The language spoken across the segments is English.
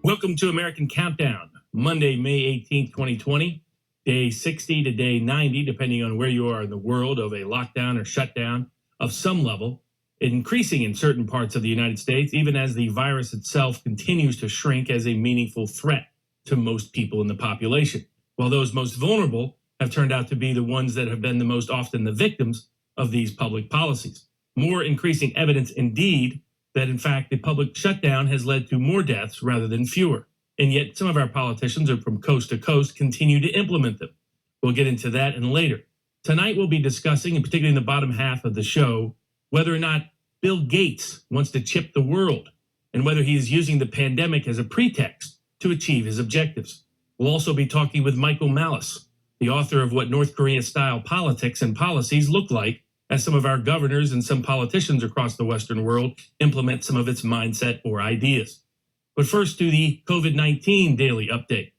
Welcome to American Countdown, Monday, May 18th, 2020, day 60 to day 90, depending on where you are in the world, of a lockdown or shutdown of some level, increasing in certain parts of the United States, even as the virus itself continues to shrink as a meaningful threat to most people in the population, while those most vulnerable have turned out to be the ones that have been the most often the victims of these public policies. More increasing evidence indeed that in fact the public shutdown has led to more deaths rather than fewer. And yet some of our politicians are from coast to coast continue to implement them. We'll get into that and later. Tonight we'll be discussing, and particularly in the bottom half of the show, whether or not Bill Gates wants to chip the world and whether he is using the pandemic as a pretext to achieve his objectives. We'll also be talking with Michael Malice, the author of What North Korea-Style Politics and Policies Look Like, as some of our governors and some politicians across the Western world implement some of its mindset or ideas. But first to the COVID-19 daily update.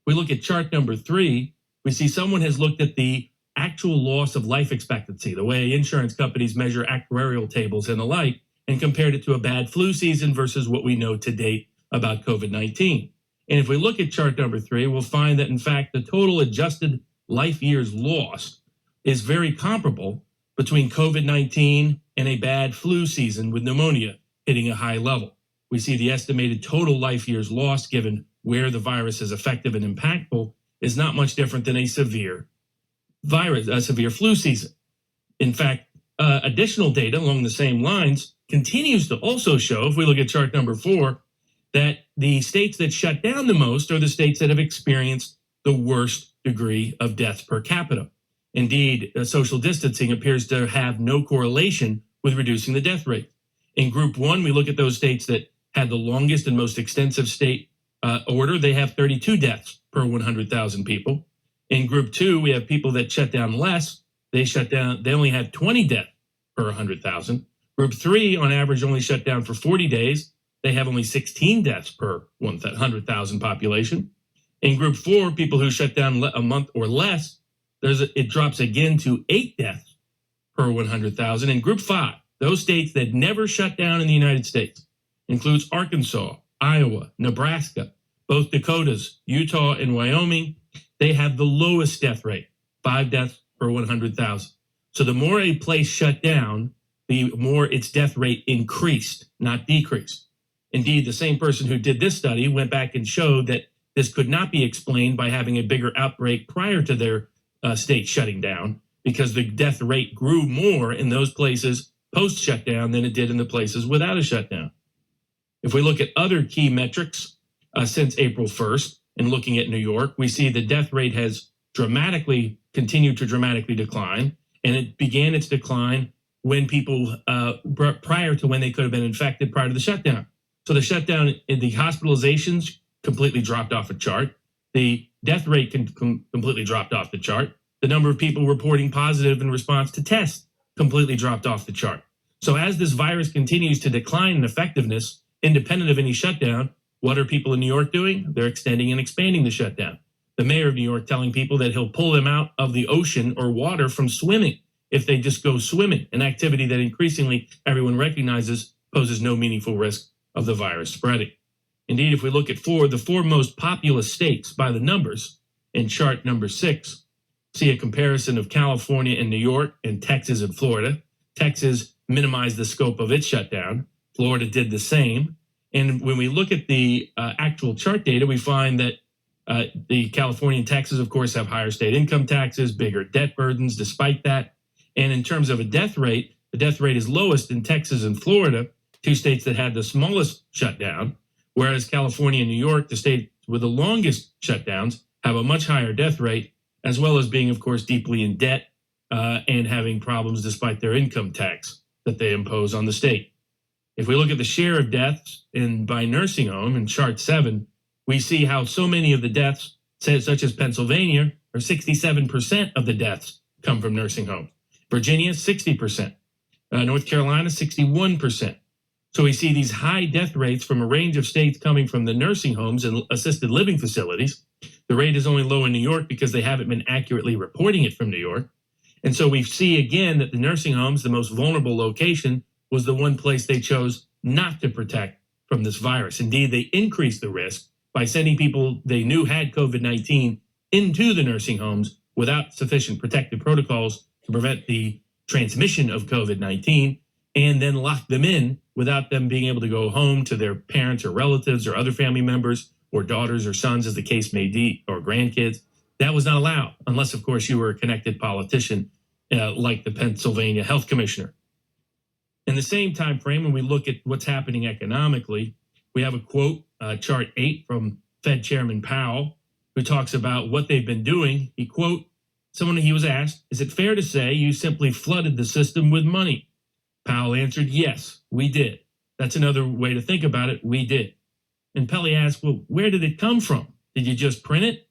We look at chart number 3. We see someone has looked at the actual loss of life expectancy, the way insurance companies measure actuarial tables and the like, and compared it to a bad flu season versus what we know to date about COVID-19. And if we look at chart number 3, we'll find that in fact the total adjusted life years lost is very comparable between COVID-19 and a bad flu season with pneumonia hitting a high level. We see the estimated total life years lost given where the virus is effective and impactful is not much different than a severe flu season. In fact, additional data along the same lines continues to also show, if we look at chart number 4, that the states that shut down the most are the states that have experienced the worst degree of deaths per capita. Indeed, social distancing appears to have no correlation with reducing the death rate. In group 1, we look at those states that had the longest and most extensive state order. They have 32 deaths per 100,000 people. In group 2, we have people that shut down less. They only have 20 deaths per 100,000. Group 3, on average, only shut down for 40 days. They have only 16 deaths per 100,000 population. In group 4, people who shut down a month or less, it drops again to 8 deaths per 100,000. In group 5, those states that never shut down in the United States, includes Arkansas, Iowa, Nebraska, both Dakotas, Utah, and Wyoming, they have the lowest death rate, 5 deaths per 100,000. So the more a place shut down, the more its death rate increased, not decreased. Indeed, the same person who did this study went back and showed that this could not be explained by having a bigger outbreak prior to their state shutting down, because the death rate grew more in those places post-shutdown than it did in the places without a shutdown. If we look at other key metrics since April 1st, and looking at New York, we see the death rate has continued to dramatically decline, and it began its decline when people, prior to when they could have been infected prior to the shutdown. So the shutdown, the hospitalizations completely dropped off a chart. The death rate completely dropped off the chart. The number of people reporting positive in response to tests completely dropped off the chart. So as this virus continues to decline in effectiveness, independent of any shutdown, what are people in New York doing? They're extending and expanding the shutdown. The mayor of New York telling people that he'll pull them out of the ocean or water from swimming if they just go swimming, an activity that increasingly everyone recognizes poses no meaningful risk of the virus spreading. Indeed, if we look at the four most populous states by the numbers in chart number 6, see a comparison of California and New York and Texas and Florida. Texas minimized the scope of its shutdown. Florida did the same. And when we look at the actual chart data, we find that the California and Texas, of course, have higher state income taxes, bigger debt burdens despite that. And in terms of a death rate, the death rate is lowest in Texas and Florida, 2 states that had the smallest shutdown, whereas California and New York, the states with the longest shutdowns, have a much higher death rate, as well as being, of course, deeply in debt and having problems despite their income tax that they impose on the state. If we look at the share of deaths by nursing home in chart 7, we see how so many of the deaths, such as Pennsylvania, or 67% of the deaths come from nursing homes. Virginia, 60%. North Carolina, 61%. So we see these high death rates from a range of states coming from the nursing homes and assisted living facilities. The rate is only low in New York because they haven't been accurately reporting it from New York. And so we see again that the nursing homes, the most vulnerable location, was the one place they chose not to protect from this virus. Indeed, they increased the risk by sending people they knew had COVID-19 into the nursing homes without sufficient protective protocols to prevent the transmission of COVID-19, and then lock them in without them being able to go home to their parents or relatives or other family members or daughters or sons, as the case may be, or grandkids. That was not allowed, unless, of course, you were a connected politician like the Pennsylvania Health Commissioner. In the same time frame, when we look at what's happening economically, we have a quote, chart 8 from Fed Chairman Powell, who talks about what they've been doing. He was asked, is it fair to say you simply flooded the system with money? Powell answered, yes, we did. That's another way to think about it. We did. And Pelley asked, well, where did it come from? Did you just print it?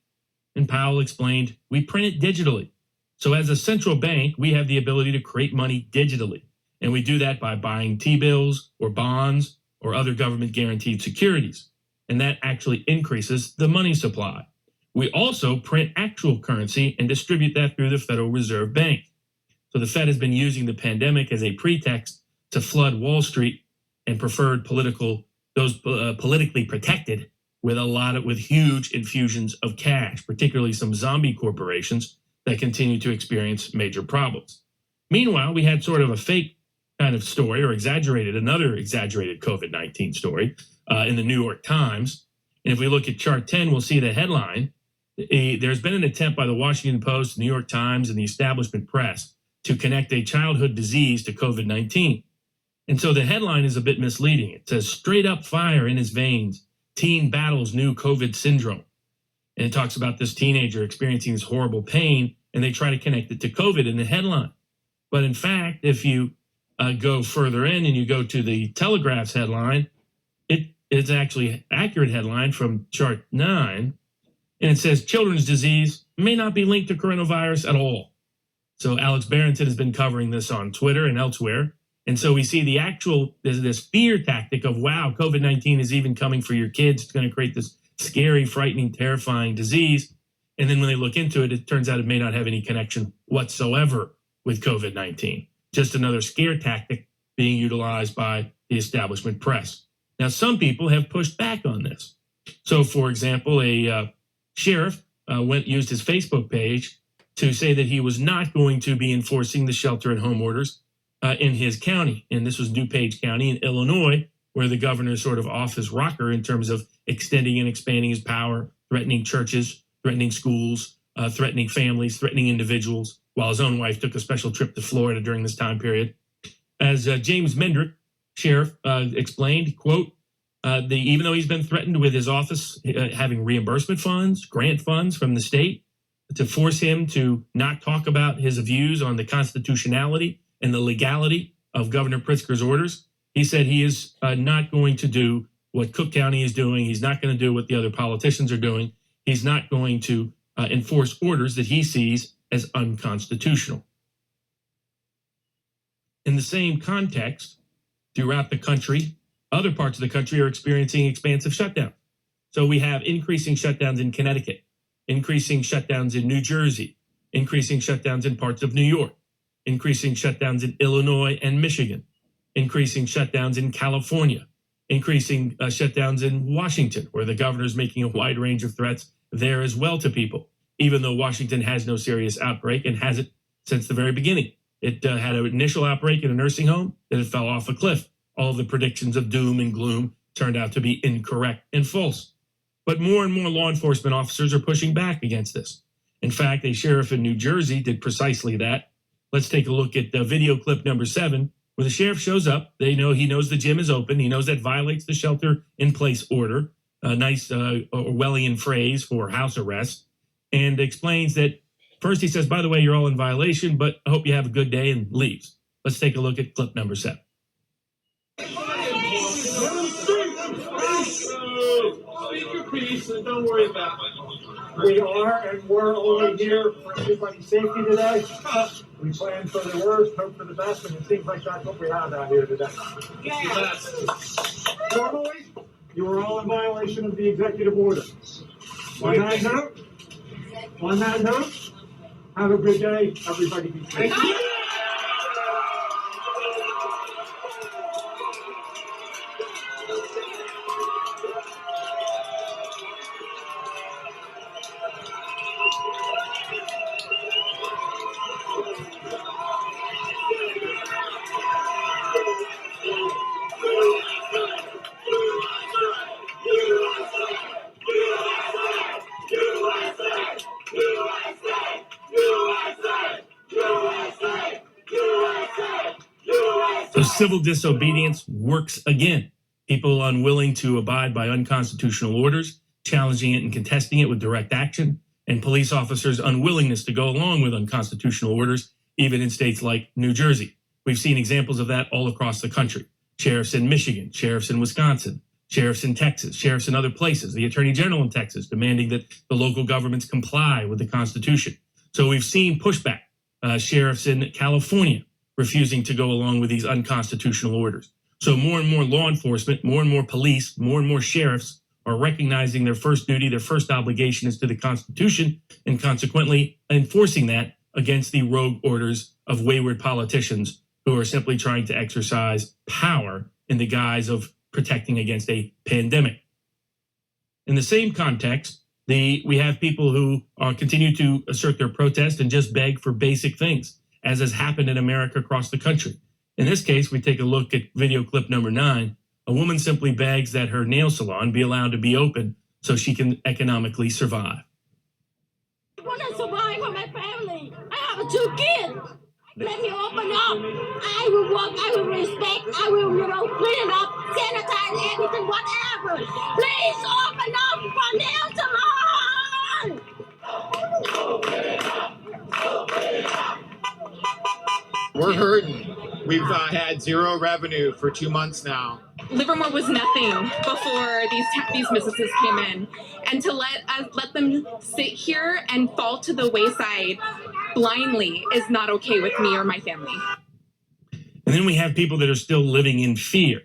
And Powell explained, we print it digitally. So as a central bank, we have the ability to create money digitally. And we do that by buying T-bills or bonds or other government guaranteed securities. And that actually increases the money supply. We also print actual currency and distribute that through the Federal Reserve Bank. So the Fed has been using the pandemic as a pretext to flood Wall Street and those politically protected with huge infusions of cash, particularly some zombie corporations that continue to experience major problems. Meanwhile, we had sort of a fake kind of story, or another exaggerated COVID-19 story in the New York Times. And if we look at chart 10, we'll see the headline. There's been an attempt by the Washington Post, New York Times, and the establishment press to connect a childhood disease to COVID-19. And so the headline is a bit misleading. It says, straight up fire in his veins, teen battles new COVID syndrome. And it talks about this teenager experiencing this horrible pain, and they try to connect it to COVID in the headline. But in fact, if you go further in and you go to the Telegraph's headline, it's actually an accurate headline from chart 9. And it says children's disease may not be linked to coronavirus at all. So Alex Barrington has been covering this on Twitter and elsewhere. And so we see there's this fear tactic of, wow, COVID-19 is even coming for your kids. It's going to create this scary, frightening, terrifying disease. And then when they look into it, it turns out it may not have any connection whatsoever with COVID-19. Just another scare tactic being utilized by the establishment press. Now, some people have pushed back on this. So, for example, a sheriff used his Facebook page to say that he was not going to be enforcing the shelter-at-home orders in his county. And this was DuPage County in Illinois, where the governor is sort of off his rocker in terms of extending and expanding his power, threatening churches, threatening schools, threatening families, threatening individuals, while his own wife took a special trip to Florida during this time period. As James Mendrick, sheriff, explained, quote, even though he's been threatened with his office having reimbursement funds, grant funds from the state to force him to not talk about his views on the constitutionality and the legality of Governor Pritzker's orders, he said he is not going to do what Cook County is doing. He's not going to do what the other politicians are doing. He's not going to enforce orders that he sees as unconstitutional. In the same context, throughout the country, other parts of the country are experiencing expansive shutdowns. So we have increasing shutdowns in Connecticut, increasing shutdowns in New Jersey, increasing shutdowns in parts of New York, increasing shutdowns in Illinois and Michigan, increasing shutdowns in California, increasing shutdowns in Washington, where the governor is making a wide range of threats there as well to people, even though Washington has no serious outbreak and hasn't since the very beginning. It had an initial outbreak in a nursing home, then it fell off a cliff. All of the predictions of doom and gloom turned out to be incorrect and false. But more and more law enforcement officers are pushing back against this. In fact, a sheriff in New Jersey did precisely that. Let's take a look at video clip number 7, where the sheriff shows up. He knows the gym is open. He knows that violates the shelter-in-place order, a nice Orwellian phrase for house arrest, and explains that first he says, by the way, you're all in violation, but I hope you have a good day, and leaves. Let's take a look at clip number 7. Speak your piece and don't worry about it. We are and we're only here for everybody's safety today. We plan for the worst, hope for the best, and it seems like that's what we have out here today. Normally, you were all in violation of the executive order. 190, On that note, have a good day. Everybody be safe. So civil disobedience works again. People unwilling to abide by unconstitutional orders, challenging it and contesting it with direct action, and police officers' unwillingness to go along with unconstitutional orders, even in states like New Jersey. We've seen examples of that all across the country. Sheriffs in Michigan, sheriffs in Wisconsin, sheriffs in Texas, sheriffs in other places, the Attorney General in Texas demanding that the local governments comply with the Constitution. So we've seen pushback. Sheriffs in California refusing to go along with these unconstitutional orders. So more and more law enforcement, more and more police, more and more sheriffs are recognizing their first duty, their first obligation is to the Constitution, and consequently enforcing that against the rogue orders of wayward politicians who are simply trying to exercise power in the guise of protecting against a pandemic. In the same context, we have people who continue to assert their protest and just beg for basic things, as has happened in America across the country. In this case, we take a look at video clip number 9. A woman simply begs that her nail salon be allowed to be open so she can economically survive. I want to survive for my family. I have 2 kids. Let me open up. I will work, I will respect, I will, clean up, sanitize everything, whatever. Please open up for nail salon. We're hurting. We've had 0 revenue for 2 months now. Livermore was nothing before these businesses came in, and to let them sit here and fall to the wayside blindly is not okay with me or my family. And then we have people that are still living in fear,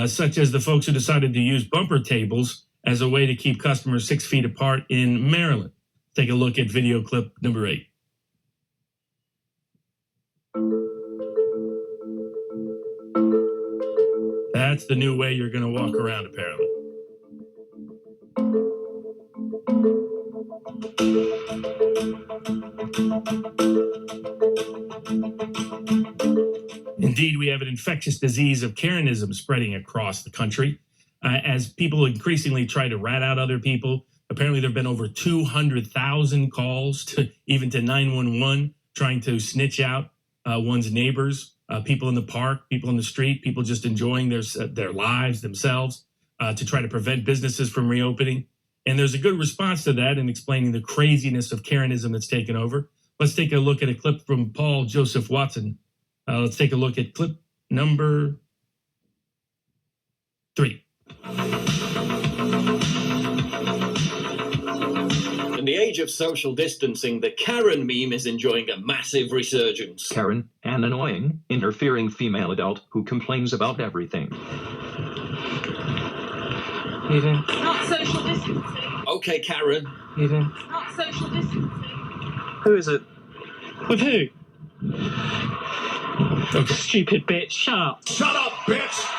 such as the folks who decided to use bumper tables as a way to keep customers 6 feet apart in Maryland. Take a look at video clip number 8. That's the new way you're going to walk around, apparently. Indeed, we have an infectious disease of Karenism spreading across the country. As people increasingly try to rat out other people, apparently there have been over 200,000 calls to 911 trying to snitch out one's neighbors, people in the park, people in the street, people just enjoying their lives themselves to try to prevent businesses from reopening. And there's a good response to that in explaining the craziness of Karenism that's taken over. Let's take a look at a clip from Paul Joseph Watson. Let's take a look at clip number 3. In the age of social distancing, the Karen meme is enjoying a massive resurgence. Karen, an annoying, interfering female adult who complains about everything. Eden. Not social distancing. Okay, Karen. Eden. Not social distancing. Who is it? With who? Okay. Stupid bitch, sharp. Shut up, bitch!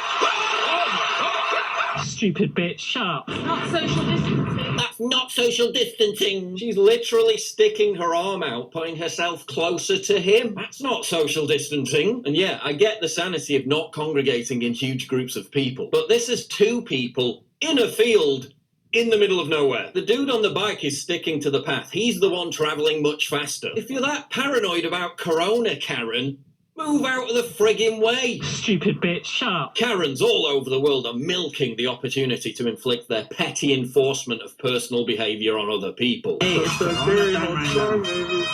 Stupid bitch, sharp. Not social distancing. That's not social distancing. She's literally sticking her arm out, putting herself closer to him. That's not social distancing. And yeah, I get the sanity of not congregating in huge groups of people, but this is 2 people in a field in the middle of nowhere. The dude on the bike is sticking to the path. He's the one traveling much faster. If you're that paranoid about Corona, Karen, move out of the friggin' way. Stupid bitch, sharp. Karens all over the world are milking the opportunity to inflict their petty enforcement of personal behavior on other people. Hey, it's Very much so, baby.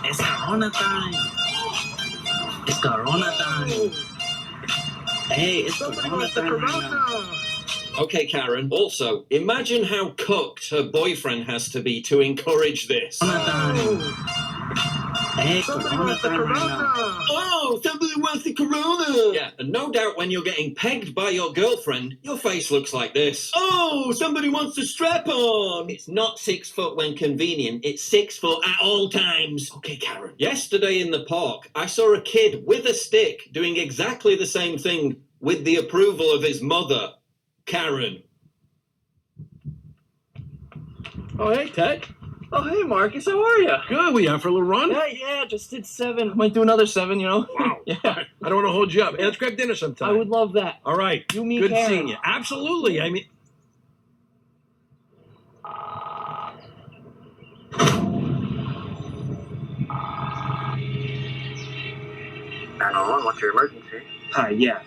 It's Corona time. It's Corona time. Hey, it's Corona time right now. Okay, Karen. Also, imagine how cooked her boyfriend has to be to encourage this. Corona time. Hey, Somebody Corona wants the time right now. Corona. Oh, somebody wants the Corona. Yeah, and no doubt when you're getting pegged by your girlfriend, your face looks like this. Oh, somebody wants the strap on. It's not 6 foot when convenient. It's 6 foot at all times. Okay, Karen. Yesterday in the park, I saw a kid with a stick doing exactly the same thing with the approval of his mother, Karen. Oh, hey, Ted. Oh, hey, Marcus, how are you? Good. We out for a little run? Yeah, just did 7. Might do another 7, you know? Wow. Yeah. I don't want to hold you up. Hey, let's grab dinner sometime. I would love that. All right. You, me, Good Karen. seeing you. Absolutely. I mean... What's your emergency? Hi, yeah.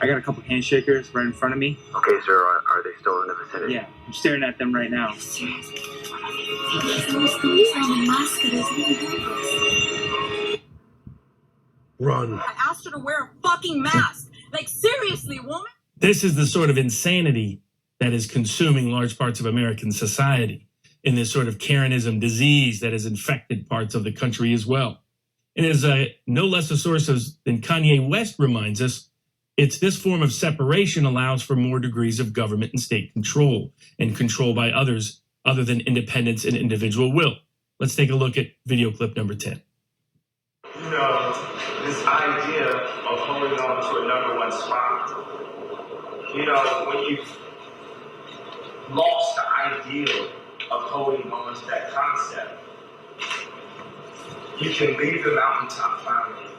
I got a couple handshakers right in front of me. Okay, sir, are they still in the vicinity? Yeah, I'm staring at them right now. Run. I asked her to wear a fucking mask. Like, seriously, woman? This is the sort of insanity that is consuming large parts of American society, in this sort of Karenism disease that has infected parts of the country as well. And as no less a source than Kanye West reminds us, it's this form of separation allows for more degrees of government and state control, and control by others other than independence and individual will. Let's take a look at video clip number 10. You know, this idea of holding on to a number one spot, you know, when you've lost the ideal of holding on to that concept, you can leave the mountaintop finally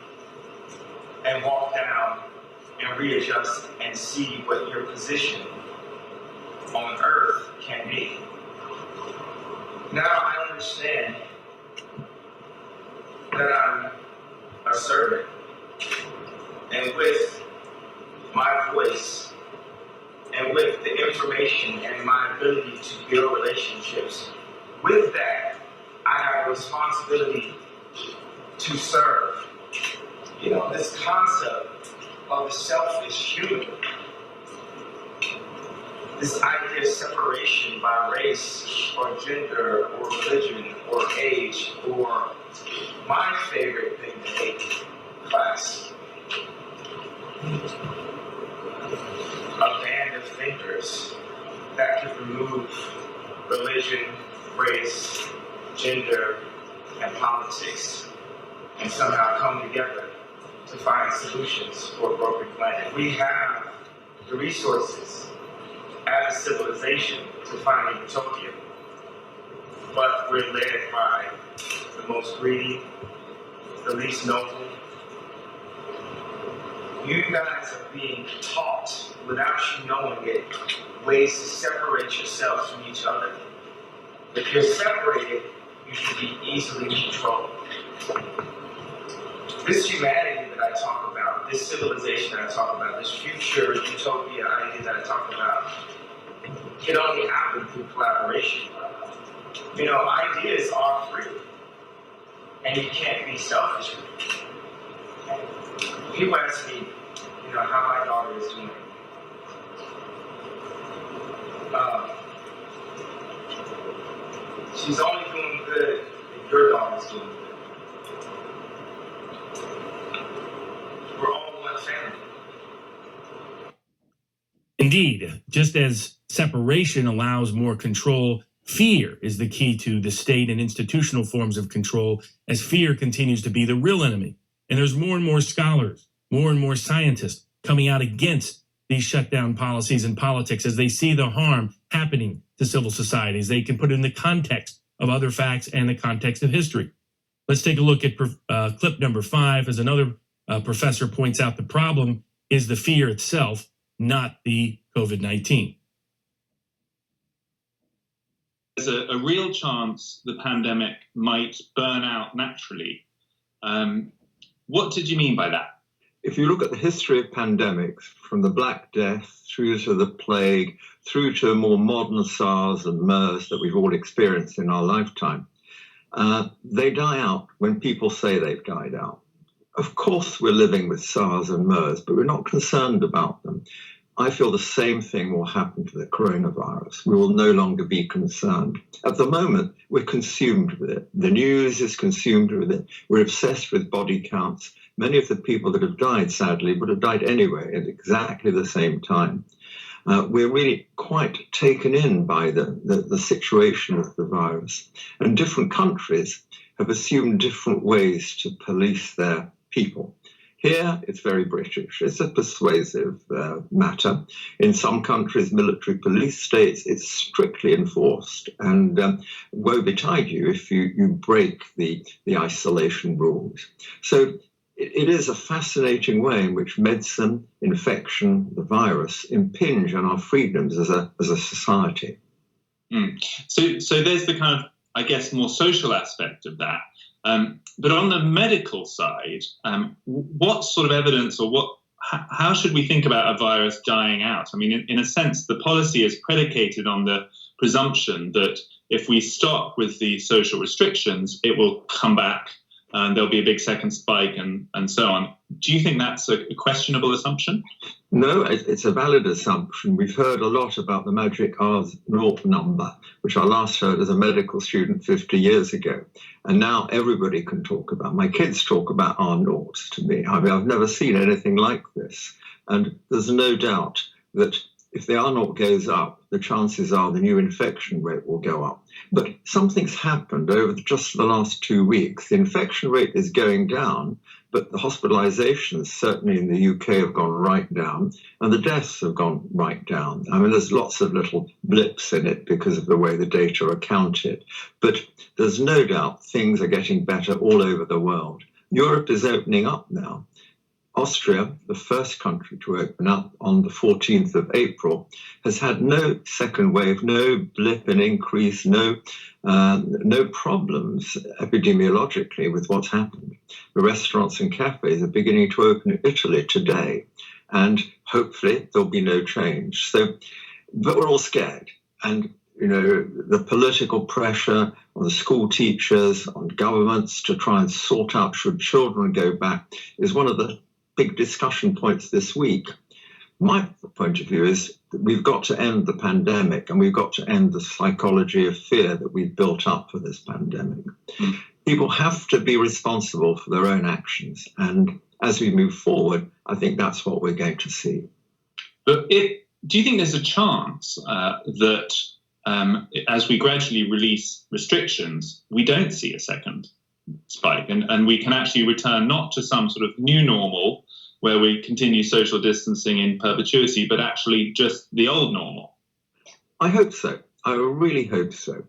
and walk down and readjust and see what your position on earth can be. Now I understand that I'm a servant, and with my voice and with the information and my ability to build relationships, with that I have a responsibility to serve. You know, this concept of the selfish human, this idea of separation by race or gender or religion or age, or my favorite thing to hate, class. A band of thinkers that could remove religion, race, gender, and politics and somehow come together to find solutions for a broken planet. We have the resources as a civilization to find a utopia, but we're led by the most greedy, the least noble. You guys are being taught, without you knowing it, ways to separate yourselves from each other. If you're separated, you should be easily controlled. This humanity that I talk about, this civilization that I talk about, this future utopia idea that I talk about, can only happen through collaboration. You know, ideas are free, and you can't be selfish with it. People ask me, you know, how my daughter is doing. She's only doing good if your daughter's doing good. We're all one family. Indeed, just as separation allows more control, fear is the key to the state and institutional forms of control, as fear continues to be the real enemy. And there's more and more scholars, more and more scientists coming out against these shutdown policies and politics as they see the harm happening to civil societies. They can put it in the context of other facts and the context of history. Let's take a look at clip number 5 as another professor points out the problem is the fear itself, not the COVID-19. There's a real chance the pandemic might burn out naturally. What did you mean by that? If you look at the history of pandemics, from the Black Death through to the plague, through to more modern SARS and MERS that we've all experienced in our lifetime, they die out when people say they've died out. Of course, we're living with SARS and MERS, but we're not concerned about them. I feel the same thing will happen to the coronavirus. We will no longer be concerned. At the moment, we're consumed with it. The news is consumed with it. We're obsessed with body counts. Many of the people that have died, sadly, would have died anyway at exactly the same time. We're really quite taken in by the situation of the virus. And different countries have assumed different ways to police their people. Here, it's very British. It's a persuasive matter. In some countries, military police states, it's strictly enforced. And woe betide you if you break the isolation rules. So it is a fascinating way in which medicine, infection, the virus impinge on our freedoms as a society. So there's the kind of, I guess, more social aspect of that. But on the medical side, what sort of evidence or how should we think about a virus dying out? I mean, in a sense, the policy is predicated on the presumption that if we stop with the social restrictions, it will come back and there'll be a big second spike and so on. Do you think that's a questionable assumption? No, it's a valid assumption. We've heard a lot about the magic R0 number, which I last heard as a medical student 50 years ago. And now everybody can talk about. My kids talk about R0 to me. I mean, I've never seen anything like this. And there's no doubt that if the R0 goes up, the chances are the new infection rate will go up. But something's happened over just the last 2 weeks. The infection rate is going down, but the hospitalizations, certainly in the UK, have gone right down, and the deaths have gone right down. I mean, there's lots of little blips in it because of the way the data are counted. But there's no doubt things are getting better all over the world. Europe is opening up now. Austria, the first country to open up on the 14th of April, has had no second wave, no blip in increase, no problems epidemiologically with what's happened. The restaurants and cafes are beginning to open in Italy today, and hopefully there'll be no change. But we're all scared. And the political pressure on the school teachers, on governments to try and sort out should children go back is one of the big discussion points this week. My point of view is that we've got to end the pandemic and we've got to end the psychology of fear that we've built up for this pandemic. People have to be responsible for their own actions. And as we move forward, I think that's what we're going to see. But do you think there's a chance that as we gradually release restrictions, we don't see a second spike and we can actually return not to some sort of new normal where we continue social distancing in perpetuity, but actually just the old normal? I hope so. I really hope so.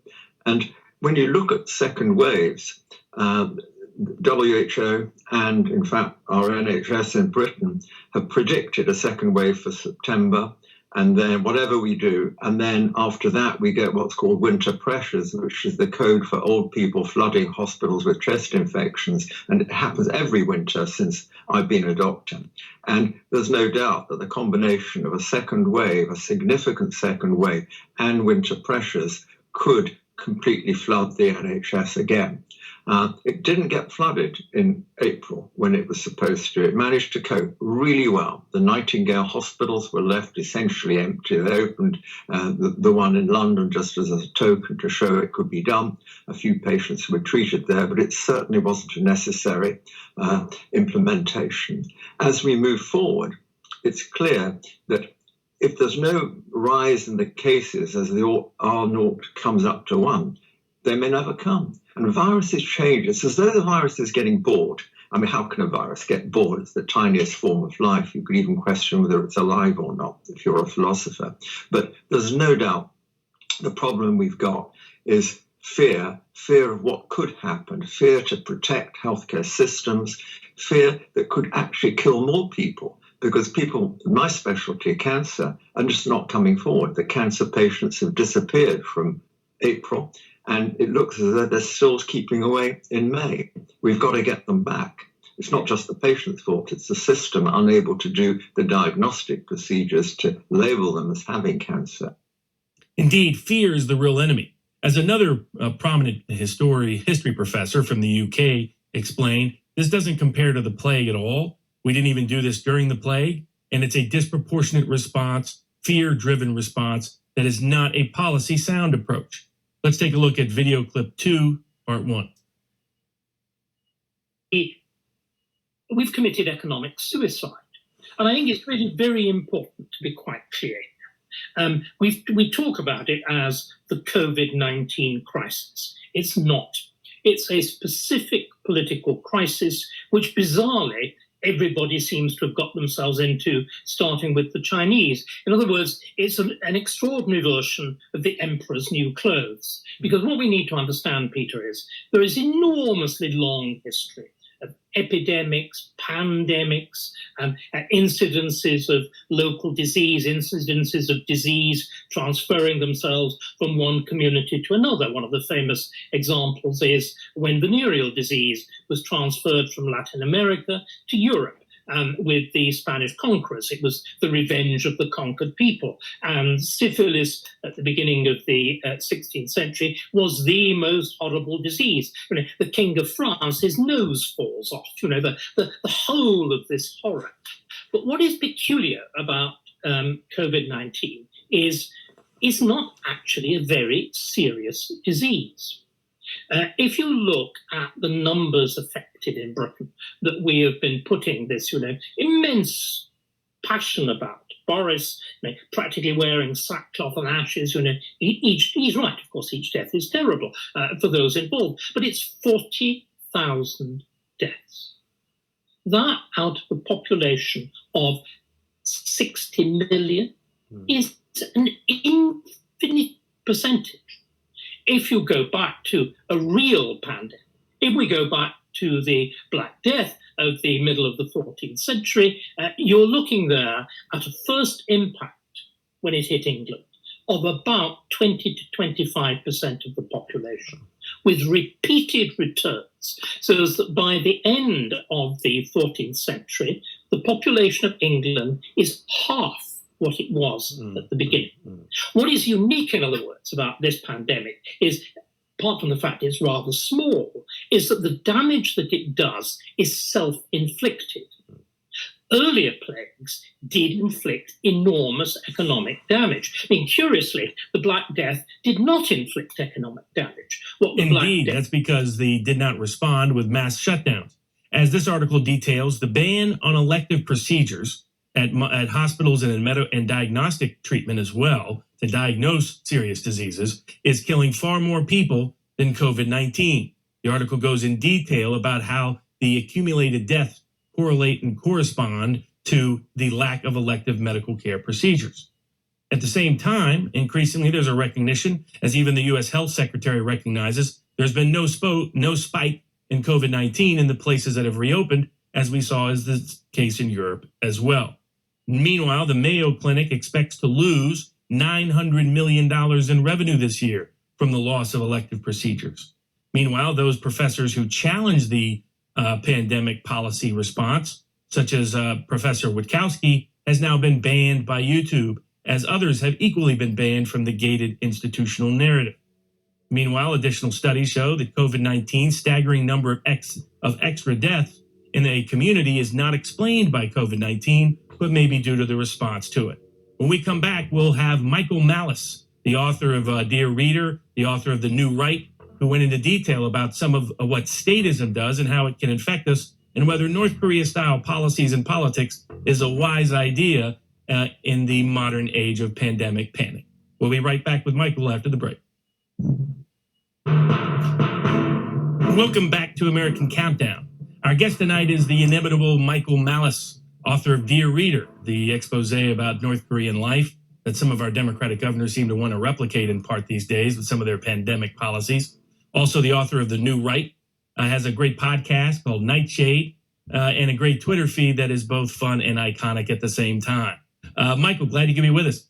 And when you look at second waves, WHO and, in fact, our NHS in Britain have predicted a second wave for September, and then whatever we do, and then after that we get what's called winter pressures, which is the code for old people flooding hospitals with chest infections, and it happens every winter since I've been a doctor. And there's no doubt that the combination of a second wave, a significant second wave, and winter pressures could completely flood the NHS again. It didn't get flooded in April when it was supposed to. It managed to cope really well. The Nightingale hospitals were left essentially empty. They opened the one in London just as a token to show it could be done. A few patients were treated there, but it certainly wasn't a necessary implementation. As we move forward, it's clear that if there's no rise in the cases as the R0 comes up to 1, they may never come. And viruses change. It's as though the virus is getting bored. I mean, how can a virus get bored? It's the tiniest form of life. You could even question whether it's alive or not if you're a philosopher. But there's no doubt the problem we've got is fear of what could happen, fear to protect healthcare systems, fear that could actually kill more people. Because people, my specialty, cancer, are just not coming forward. The cancer patients have disappeared from April, and it looks as though they're still keeping away in May. We've got to get them back. It's not just the patient's fault, it's the system unable to do the diagnostic procedures to label them as having cancer. Indeed, fear is the real enemy. As another prominent history professor from the UK explained, this doesn't compare to the plague at all. We didn't even do this during the plague. and it's a disproportionate response, fear-driven response that is not a policy sound approach. Let's take a look at video clip 2, part 1. We've committed economic suicide. And I think it's really very important to be quite clear. We talk about it as the COVID-19 crisis. It's not. It's a specific political crisis, which bizarrely everybody seems to have got themselves into, starting with the Chinese. In other words, it's an extraordinary version of the emperor's new clothes. Because what we need to understand, Peter, is there is enormously long history of epidemics, pandemics, incidences of local disease, incidences of disease transferring themselves from one community to another. One of the famous examples is when venereal disease was transferred from Latin America to Europe. With the Spanish conquerors. It was the revenge of the conquered people. And syphilis at the beginning of the 16th century was the most horrible disease. The King of France, his nose falls off, the whole of this horror. But what is peculiar about COVID-19 is it's not actually a very serious disease. If you look at the numbers affected in Britain that we have been putting this, immense passion about, Boris practically wearing sackcloth and ashes, he's right, of course, each death is terrible for those involved, but it's 40,000 deaths. That out of a population of 60 million is an infinite percentage. If you go back to a real pandemic, if we go back to the Black Death of the middle of the 14th century, you're looking there at a first impact when it hit England of about 20 to 25% of the population, with repeated returns. So that by the end of the 14th century, the population of England is half what it was at the beginning. What is unique, in other words, about this pandemic is, apart from the fact it's rather small, is that the damage that it does is self-inflicted. Earlier plagues did inflict enormous economic damage. I mean, curiously, the Black Death did not inflict economic damage. Indeed, that's because they did not respond with mass shutdowns. As this article details, the ban on elective procedures at hospitals and in diagnostic treatment as well to diagnose serious diseases is killing far more people than COVID-19. The article goes in detail about how the accumulated deaths correlate and correspond to the lack of elective medical care procedures. At the same time, increasingly there's a recognition, as even the U.S. Health Secretary recognizes, there's been no spike in COVID-19 in the places that have reopened, as we saw as the case in Europe as well. Meanwhile, the Mayo Clinic expects to lose $900 million in revenue this year from the loss of elective procedures. Meanwhile, those professors who challenge the pandemic policy response, such as Professor Witkowski, has now been banned by YouTube, as others have equally been banned from the gated institutional narrative. Meanwhile, additional studies show that COVID-19's staggering number of extra deaths in a community is not explained by COVID-19, but maybe due to the response to it. When we come back, we'll have Michael Malice, the author of Dear Reader, the author of The New Right, who went into detail about some of what statism does and how it can infect us, and whether North Korea-style policies and politics is a wise idea in the modern age of pandemic panic. We'll be right back with Michael after the break. Welcome back to American Countdown. Our guest tonight is the inimitable Michael Malice, author of Dear Reader, the expose about North Korean life that some of our Democratic governors seem to want to replicate in part these days with some of their pandemic policies. Also the author of The New Right, has a great podcast called Nightshade, and a great Twitter feed that is both fun and iconic at the same time. Michael, glad you could be with us.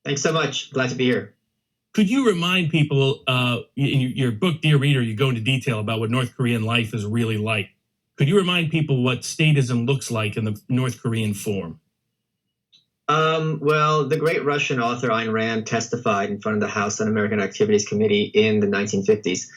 Thanks so much. Glad to be here. Could you remind people, in your book, Dear Reader, you go into detail about what North Korean life is really like. Could you remind people what statism looks like in the North Korean form? Well, the great Russian author Ayn Rand testified in front of the House Un-American Activities Committee in the 1950s.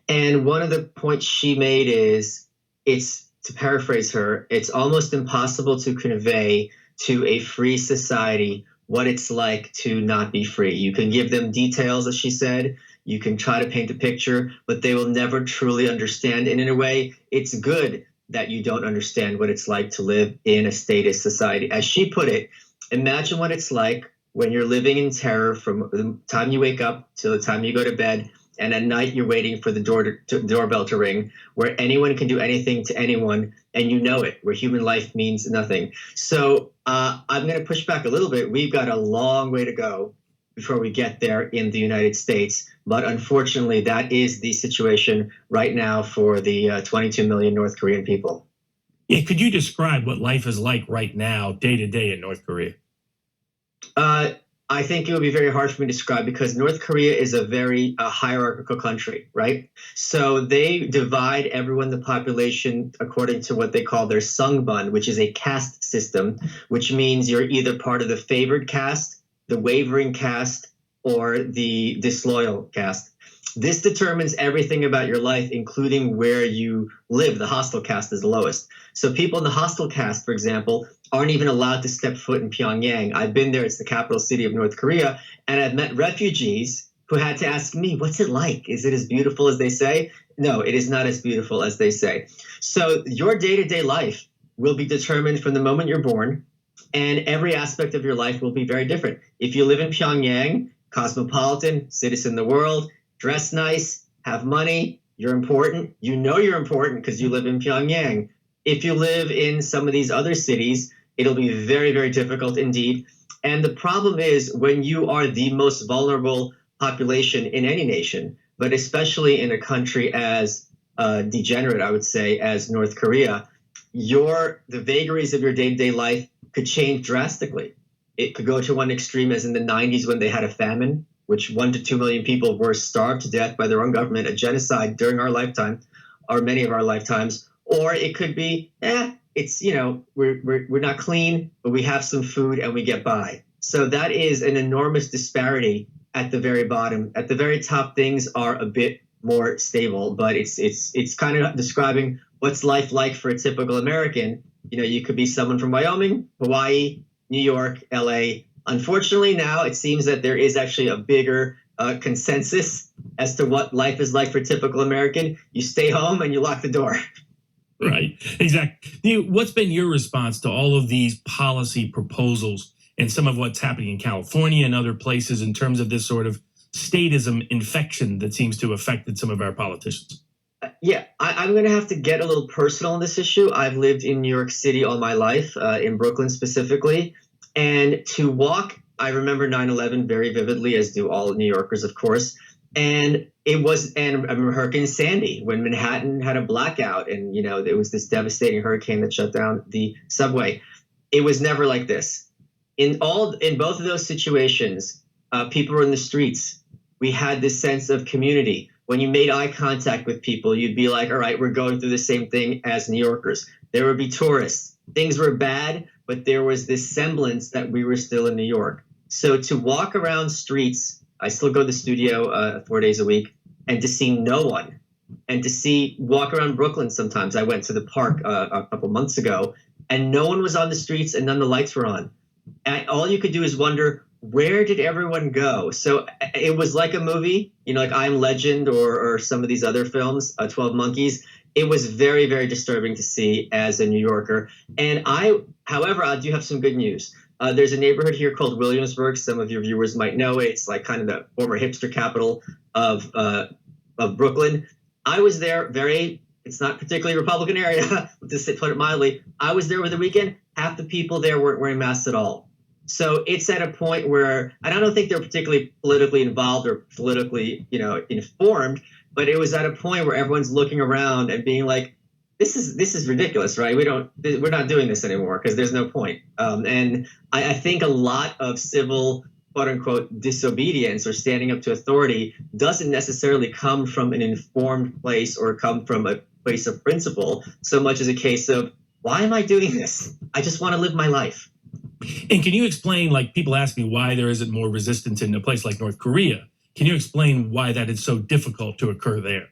And one of the points she made is, to paraphrase her, it's almost impossible to convey to a free society what it's like to not be free. You can give them details, as she said. You can try to paint a picture, but they will never truly understand. And in a way, it's good that you don't understand what it's like to live in a statist society. As she put it, imagine what it's like when you're living in terror from the time you wake up till the time you go to bed, and at night you're waiting for the doorbell to ring, where anyone can do anything to anyone, and you know it, where human life means nothing. So I'm going to push back a little bit. We've got a long way to go before we get there in the United States. But unfortunately, that is the situation right now for the 22 million North Korean people. Yeah, could you describe what life is like right now, day to day in North Korea? I think it would be very hard for me to describe because North Korea is a very hierarchical country, right? So they divide everyone in the population according to what they call their Sungbun, which is a caste system, which means you're either part of the favored caste, the wavering caste, or the disloyal caste. This determines everything about your life, including where you live. The hostile caste is the lowest. So people in the hostile caste, for example, aren't even allowed to step foot in Pyongyang. I've been there. It's the capital city of North Korea. And I've met refugees who had to ask me, what's it like? Is it as beautiful as they say? No, it is not as beautiful as they say. So your day-to-day life will be determined from the moment you're born, and every aspect of your life will be very different. If you live in Pyongyang, cosmopolitan, citizen of the world, dress nice, have money, you're important. You know you're important because you live in Pyongyang. If you live in some of these other cities, it'll be very, very difficult indeed. And the problem is when you are the most vulnerable population in any nation, but especially in a country as degenerate, I would say, as North Korea, the vagaries of your day-to-day life could change drastically. It could go to one extreme as in the 90s when they had a famine, which 1 to 2 million people were starved to death by their own government, a genocide during our lifetime, or many of our lifetimes. Or it could be, it's, we're not clean, but we have some food and we get by. So that is an enormous disparity at the very bottom. At the very top, things are a bit more stable, but it's kind of describing what's life like for a typical American. You could be someone from Wyoming, Hawaii, New York, LA. Unfortunately, now it seems that there is actually a bigger consensus as to what life is like for a typical American. You stay home and you lock the door. Right, exactly. What's been your response to all of these policy proposals and some of what's happening in California and other places in terms of this sort of statism infection that seems to have affected some of our politicians? Yeah, I'm going to have to get a little personal on this issue. I've lived in New York City all my life, in Brooklyn specifically. And to walk, I remember 9/11 very vividly, as do all New Yorkers, of course. And I remember Hurricane Sandy, when Manhattan had a blackout and, there was this devastating hurricane that shut down the subway. It was never like this. In both of those situations, people were in the streets. We had this sense of community. When you made eye contact with people, you'd be like, all right, we're going through the same thing as New Yorkers. There would be tourists. Things were bad, but there was this semblance that we were still in New York. So to walk around streets, I still go to the studio 4 days a week, and to see no one, and to walk around Brooklyn sometimes. I went to the park a couple months ago, and no one was on the streets and none of the lights were on. And all you could do is wonder, where did everyone go? So it was like a movie, like I Am Legend or some of these other films, 12 Monkeys. It was very, very disturbing to see as a New Yorker. And however, I do have some good news. There's a neighborhood here called Williamsburg. Some of your viewers might know it. It's like kind of the former hipster capital of Brooklyn. I was there it's not particularly a Republican area, to put it mildly. I was there over the weekend. Half the people there weren't wearing masks at all. So it's at a point where, and I don't think they're particularly politically involved or politically, informed, but it was at a point where everyone's looking around and being like, this is ridiculous, right? We're not doing this anymore because there's no point. And I think a lot of civil, quote unquote, disobedience or standing up to authority doesn't necessarily come from an informed place or come from a place of principle so much as a case of, why am I doing this? I just want to live my life. And can you explain, like people ask me why there isn't more resistance in a place like North Korea? Can you explain why that is so difficult to occur there?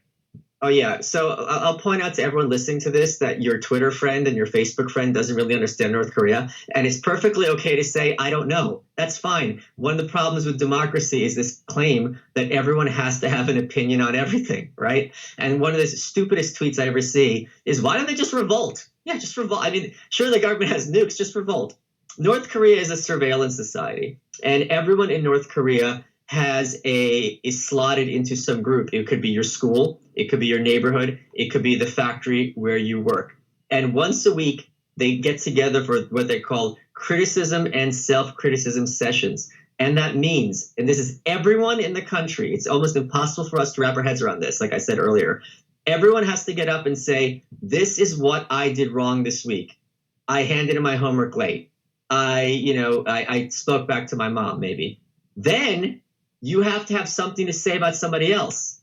Oh, yeah. So I'll point out to everyone listening to this that your Twitter friend and your Facebook friend doesn't really understand North Korea. And it's perfectly okay to say, I don't know. That's fine. One of the problems with democracy is this claim that everyone has to have an opinion on everything, right? And one of the stupidest tweets I ever see is, why don't they just revolt? Yeah, just revolt. I mean, sure, the government has nukes, just revolt. North Korea is a surveillance society, and everyone in North Korea is slotted into some group. It could be your school, it could be your neighborhood, it could be the factory where you work. And once a week, they get together for what they call criticism and self-criticism sessions. And that means, and this is everyone in the country, it's almost impossible for us to wrap our heads around this, like I said earlier. Everyone has to get up and say, this is what I did wrong this week. I handed in my homework late. I spoke back to my mom, maybe. Then you have to have something to say about somebody else.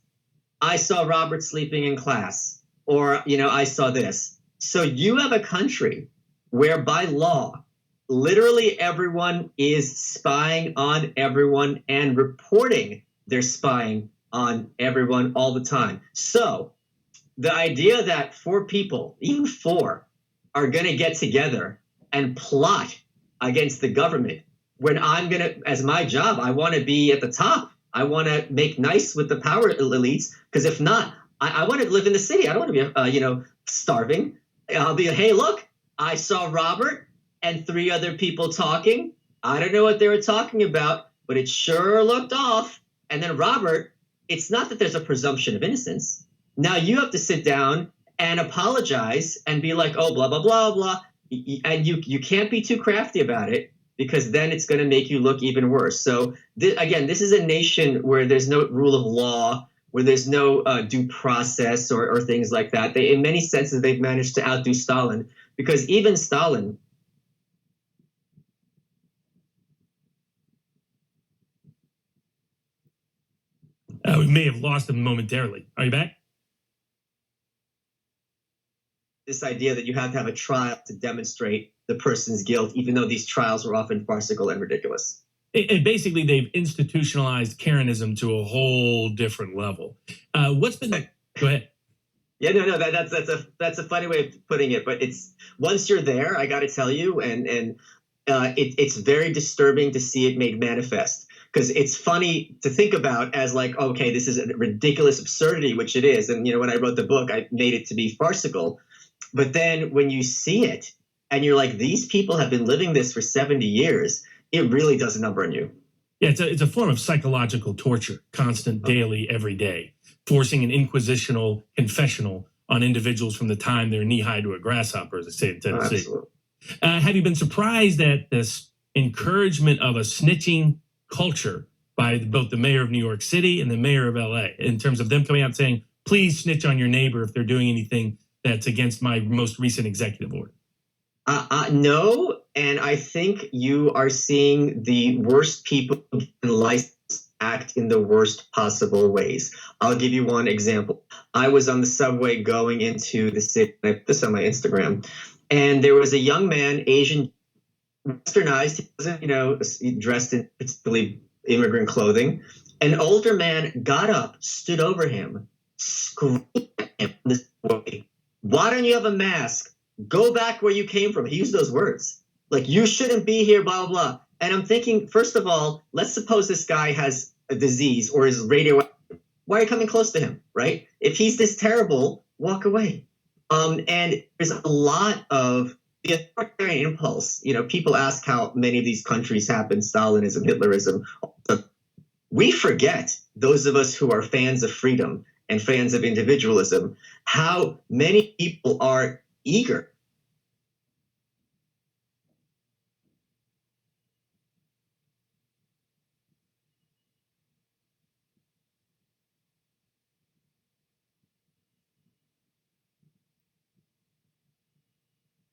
I saw Robert sleeping in class, or, I saw this. So you have a country where by law, literally everyone is spying on everyone and reporting they're spying on everyone all the time. So the idea that 4 people, even 4, are going to get together and plot against the government, when I'm going to, as my job, I want to be at the top. I want to make nice with the power elites, because if not, I want to live in the city. I don't want to be, starving. I'll be, hey, look, I saw Robert and 3 other people talking. I don't know what they were talking about, but it sure looked off. And then Robert, it's not that there's a presumption of innocence. Now you have to sit down and apologize and be like, oh, blah, blah, blah, blah. And you can't be too crafty about it, because then it's going to make you look even worse. So again, this is a nation where there's no rule of law, where there's no due process or things like that. In many senses, they've managed to outdo Stalin, because even Stalin. We may have lost him momentarily. Are you back? This idea that you have to have a trial to demonstrate the person's guilt, even though these trials were often farcical and ridiculous. Basically, they've institutionalized Karenism to a whole different level. What's been? Go ahead. Yeah, no, that's a funny way of putting it, but it's once you're there, I got to tell you, and it's very disturbing to see it made manifest, because it's funny to think about as like, okay, this is a ridiculous absurdity, which it is, and when I wrote the book, I made it to be farcical, but then when you see it and you're like, these people have been living this for 70 years, it really does a number on you. Yeah, it's a form of psychological torture, constant, daily, every day, forcing an inquisitional confessional on individuals from the time they're knee-high to a grasshopper, as they say in Tennessee. Have you been surprised at this encouragement of a snitching culture by both the mayor of New York City and the mayor of LA, in terms of them coming out saying, please snitch on your neighbor if they're doing anything that's against my most recent executive order? No, and I think you are seeing the worst people in life act in the worst possible ways. I'll give you one example. I was on the subway going into the city, I put this on my Instagram, and there was a young man, Asian, westernized, he wasn't, dressed in particularly immigrant clothing. An older man got up, stood over him, screamed at him this way, why don't you have a mask? Go back where you came from. He used those words. Like, you shouldn't be here, blah, blah, blah. And I'm thinking, first of all, let's suppose this guy has a disease or is radioactive. Why are you coming close to him, right? If he's this terrible, walk away. And there's a lot of the authoritarian impulse. People ask how many of these countries happened, Stalinism, Hitlerism. We forget, those of us who are fans of freedom and fans of individualism, how many people are eager.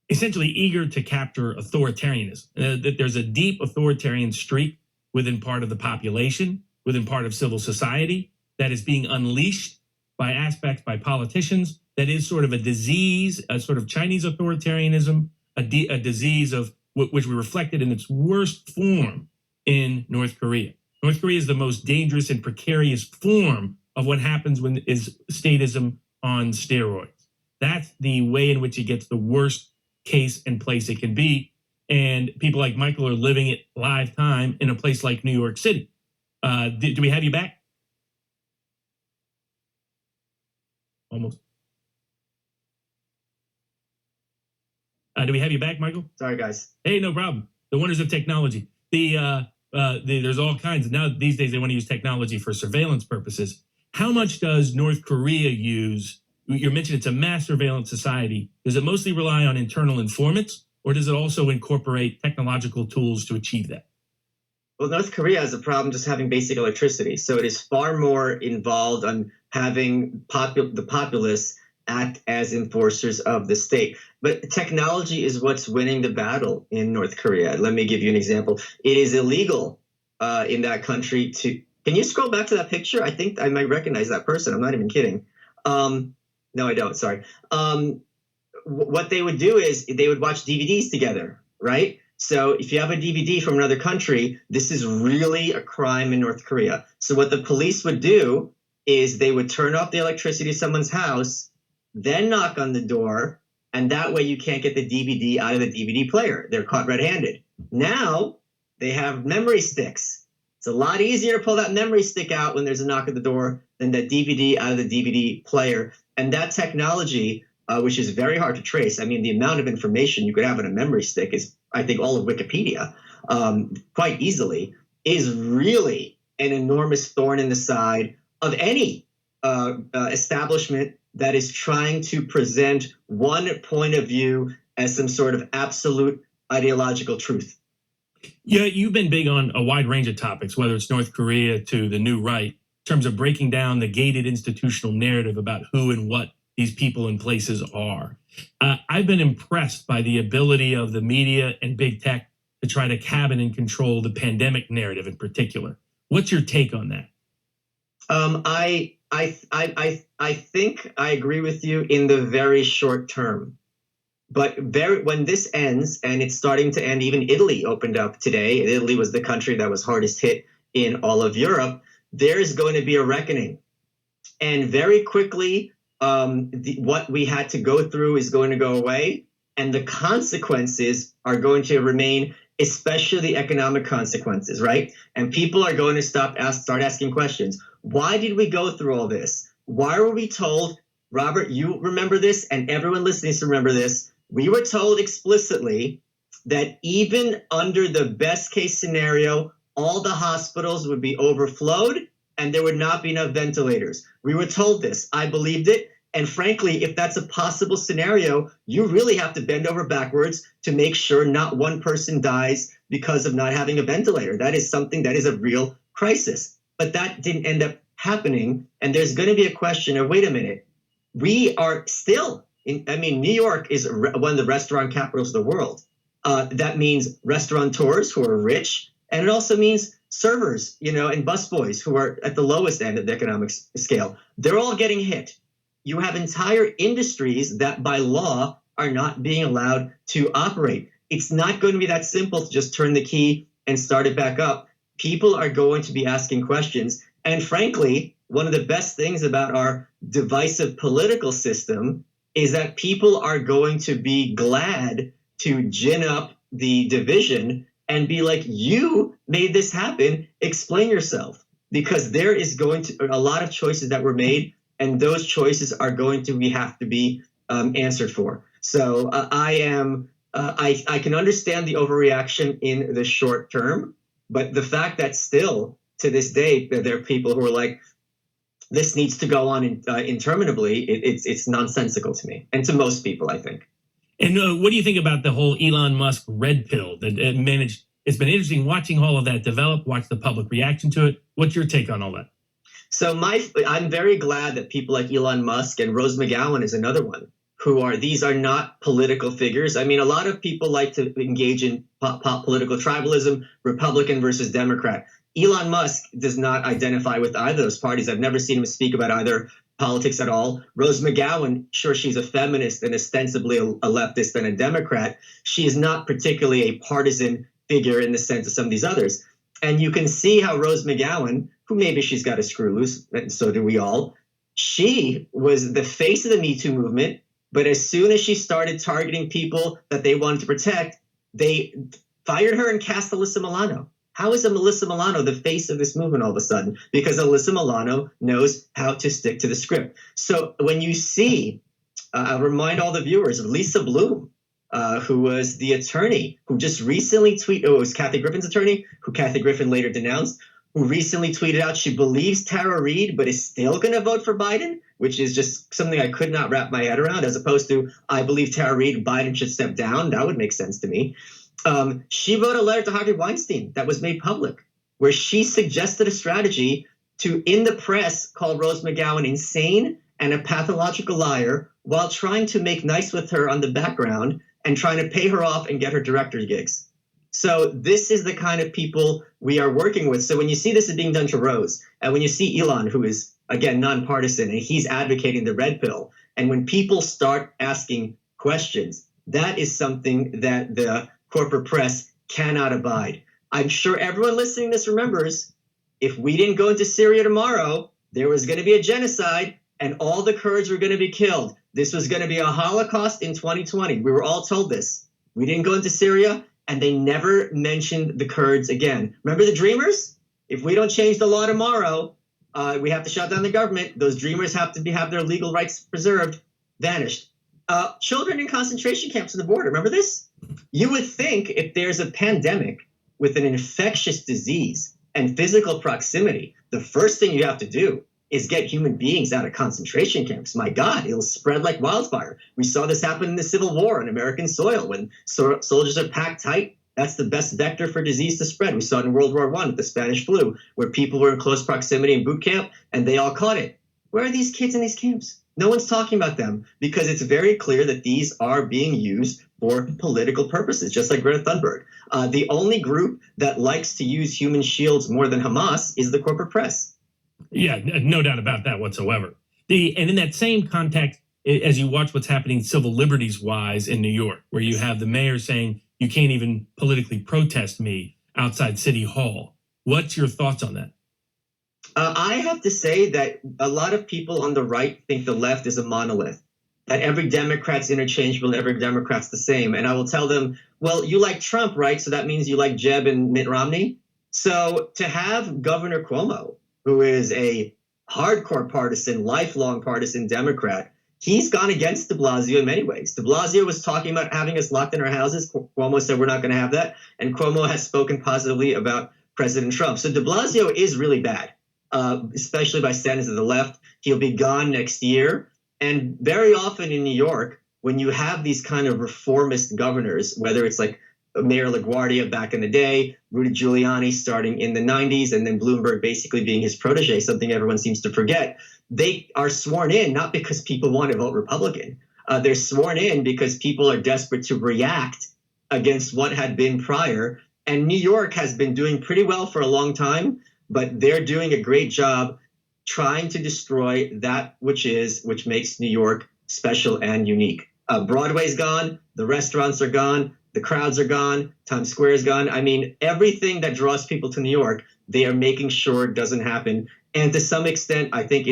Essentially eager to capture authoritarianism. That there's a deep authoritarian streak within part of the population, within part of civil society, that is being unleashed by politicians, that is sort of a disease, a sort of Chinese authoritarianism, a disease of which we reflected in its worst form in North Korea. North Korea is the most dangerous and precarious form of what happens when is statism on steroids. That's the way in which it gets the worst case and place it can be. And people like Michael are living it live time in a place like New York City. Do we have you back? Almost. Do we have you back, Michael? Sorry, guys. Hey, no problem. The wonders of technology. There's all kinds. Now, these days, they want to use technology for surveillance purposes. How much does North Korea use? You mentioned it's a mass surveillance society. Does it mostly rely on internal informants, or does it also incorporate technological tools to achieve that? Well, North Korea has a problem just having basic electricity. So it is far more involved on having the populace act as enforcers of the state. But technology is what's winning the battle in North Korea. Let me give you an example. It is illegal in that country to... Can you scroll back to that picture? I think I might recognize that person. I'm not even kidding. No, I don't. Sorry. What they would do is they would watch DVDs together, right? So if you have a DVD from another country, this is really a crime in North Korea. So what the police would do is they would turn off the electricity to someone's house, then knock on the door, and that way you can't get the DVD out of the DVD player. They're caught red-handed. Now they have memory sticks. It's a lot easier to pull that memory stick out when there's a knock at the door than that DVD out of the DVD player. And that technology, which is very hard to trace. I mean, the amount of information you could have on a memory stick is, I think, all of Wikipedia, quite easily, is really an enormous thorn in the side of any establishment that is trying to present one point of view as some sort of absolute ideological truth. Yeah, you've been big on a wide range of topics, whether it's North Korea to the new right, in terms of breaking down the gated institutional narrative about who and what these people and places are. I've been impressed by the ability of the media and big tech to try to cabin and control the pandemic narrative in particular. What's your take on that? I think I agree with you in the very short term. But when this ends, and it's starting to end, even Italy opened up today. Italy was the country that was hardest hit in all of Europe. There's going to be a reckoning. And very quickly, what we had to go through is going to go away. And the consequences are going to remain, especially the economic consequences, right? And people are going to start asking questions. Why did we go through all this? Why were we told, Robert, you remember this, and everyone listening to remember this, we were told explicitly that even under the best case scenario, all the hospitals would be overflowed and there would not be enough ventilators. We were told this. I believed it. And frankly, if that's a possible scenario, you really have to bend over backwards to make sure not one person dies because of not having a ventilator. That is something that is a real crisis. But that didn't end up happening. And there's going to be a question of, wait a minute, we are still... New York is one of the restaurant capitals of the world. That means restaurateurs who are rich, and it also means servers, and busboys who are at the lowest end of the economic scale. They're all getting hit. You have entire industries that by law are not being allowed to operate. It's not going to be that simple to just turn the key and start it back up. People are going to be asking questions. And frankly, one of the best things about our divisive political system is that people are going to be glad to gin up the division and be like, you made this happen, explain yourself. Because there is going to a lot of choices that were made, and those choices are going to have to be answered for. So I can understand the overreaction in the short term, but the fact that still to this day, there are people who are like, this needs to go on interminably. It's nonsensical to me, and to most people, I think. And what do you think about the whole Elon Musk red pill that managed? It's been interesting watching all of that develop, watch the public reaction to it. What's your take on all that? So I'm very glad that people like Elon Musk and Rose McGowan is another one these are not political figures. I mean, a lot of people like to engage in political tribalism, Republican versus Democrat. Elon Musk does not identify with either of those parties. I've never seen him speak about either politics at all. Rose McGowan, sure, she's a feminist and ostensibly a leftist and a Democrat. She is not particularly a partisan figure in the sense of some of these others. And you can see how Rose McGowan, who maybe she's got a screw loose, and so do we all, She was the face of the Me Too movement, but as soon as she started targeting people that they wanted to protect, they fired her and cast Alyssa Milano. How is a Melissa Milano the face of this movement all of a sudden? Because Alyssa Milano knows how to stick to the script. So when you see, I'll remind all the viewers of Lisa Bloom, who was the attorney who just recently tweeted, it was Kathy Griffin's attorney, who Kathy Griffin later denounced, who recently tweeted out she believes Tara Reid, but is still going to vote for Biden, which is just something I could not wrap my head around, as opposed to, I believe Tara Reid, Biden should step down. That would make sense to me. She wrote a letter to Harvey Weinstein that was made public, where she suggested a strategy to, in the press, call Rose McGowan insane and a pathological liar while trying to make nice with her on the background and trying to pay her off and get her director's gigs. So this is the kind of people we are working with. So when you see this is being done to Rose, and when you see Elon, who is, again, nonpartisan, and he's advocating the red pill, and when people start asking questions, that is something that the corporate press cannot abide. I'm sure everyone listening to this remembers, if we didn't go into Syria tomorrow, there was going to be a genocide and all the Kurds were going to be killed. This was going to be a Holocaust in 2020. We were all told this. We didn't go into Syria, and they never mentioned the Kurds again. Remember the Dreamers? If we don't change the law tomorrow, we have to shut down the government. Those Dreamers have to have their legal rights preserved. Vanished. Children in concentration camps on the border. Remember this? You would think if there's a pandemic with an infectious disease and physical proximity, the first thing you have to do is get human beings out of concentration camps. My God, it'll spread like wildfire. We saw this happen in the Civil War on American soil. When soldiers are packed tight, that's the best vector for disease to spread. We saw it in World War I with the Spanish flu, where people were in close proximity in boot camp and they all caught it. Where are these kids in these camps? No one's talking about them because it's very clear that these are being used for political purposes, just like Greta Thunberg. The only group that likes to use human shields more than Hamas is the corporate press. Yeah, no doubt about that whatsoever. And in that same context, as you watch what's happening civil liberties wise in New York, where you have the mayor saying you can't even politically protest me outside City Hall. What's your thoughts on that? I have to say that a lot of people on the right think the left is a monolith, that every Democrat's interchangeable, every Democrat's the same. And I will tell them, well, you like Trump, right? So that means you like Jeb and Mitt Romney. So to have Governor Cuomo, who is a hardcore partisan, lifelong partisan Democrat, he's gone against de Blasio in many ways. De Blasio was talking about having us locked in our houses. Cuomo said we're not going to have that. And Cuomo has spoken positively about President Trump. So de Blasio is really bad, especially by standards of the left. He'll be gone next year. And very often in New York, when you have these kind of reformist governors, whether it's like Mayor LaGuardia back in the day, Rudy Giuliani starting in the 90s, and then Bloomberg basically being his protege, something everyone seems to forget, they are sworn in not because people want to vote Republican. They're sworn in because people are desperate to react against what had been prior. And New York has been doing pretty well for a long time, but they're doing a great job trying to destroy that which makes New York special and unique. Broadway's gone, the restaurants are gone, the crowds are gone, Times Square is gone. I mean, everything that draws people to New York, they are making sure it doesn't happen. And to some extent, I think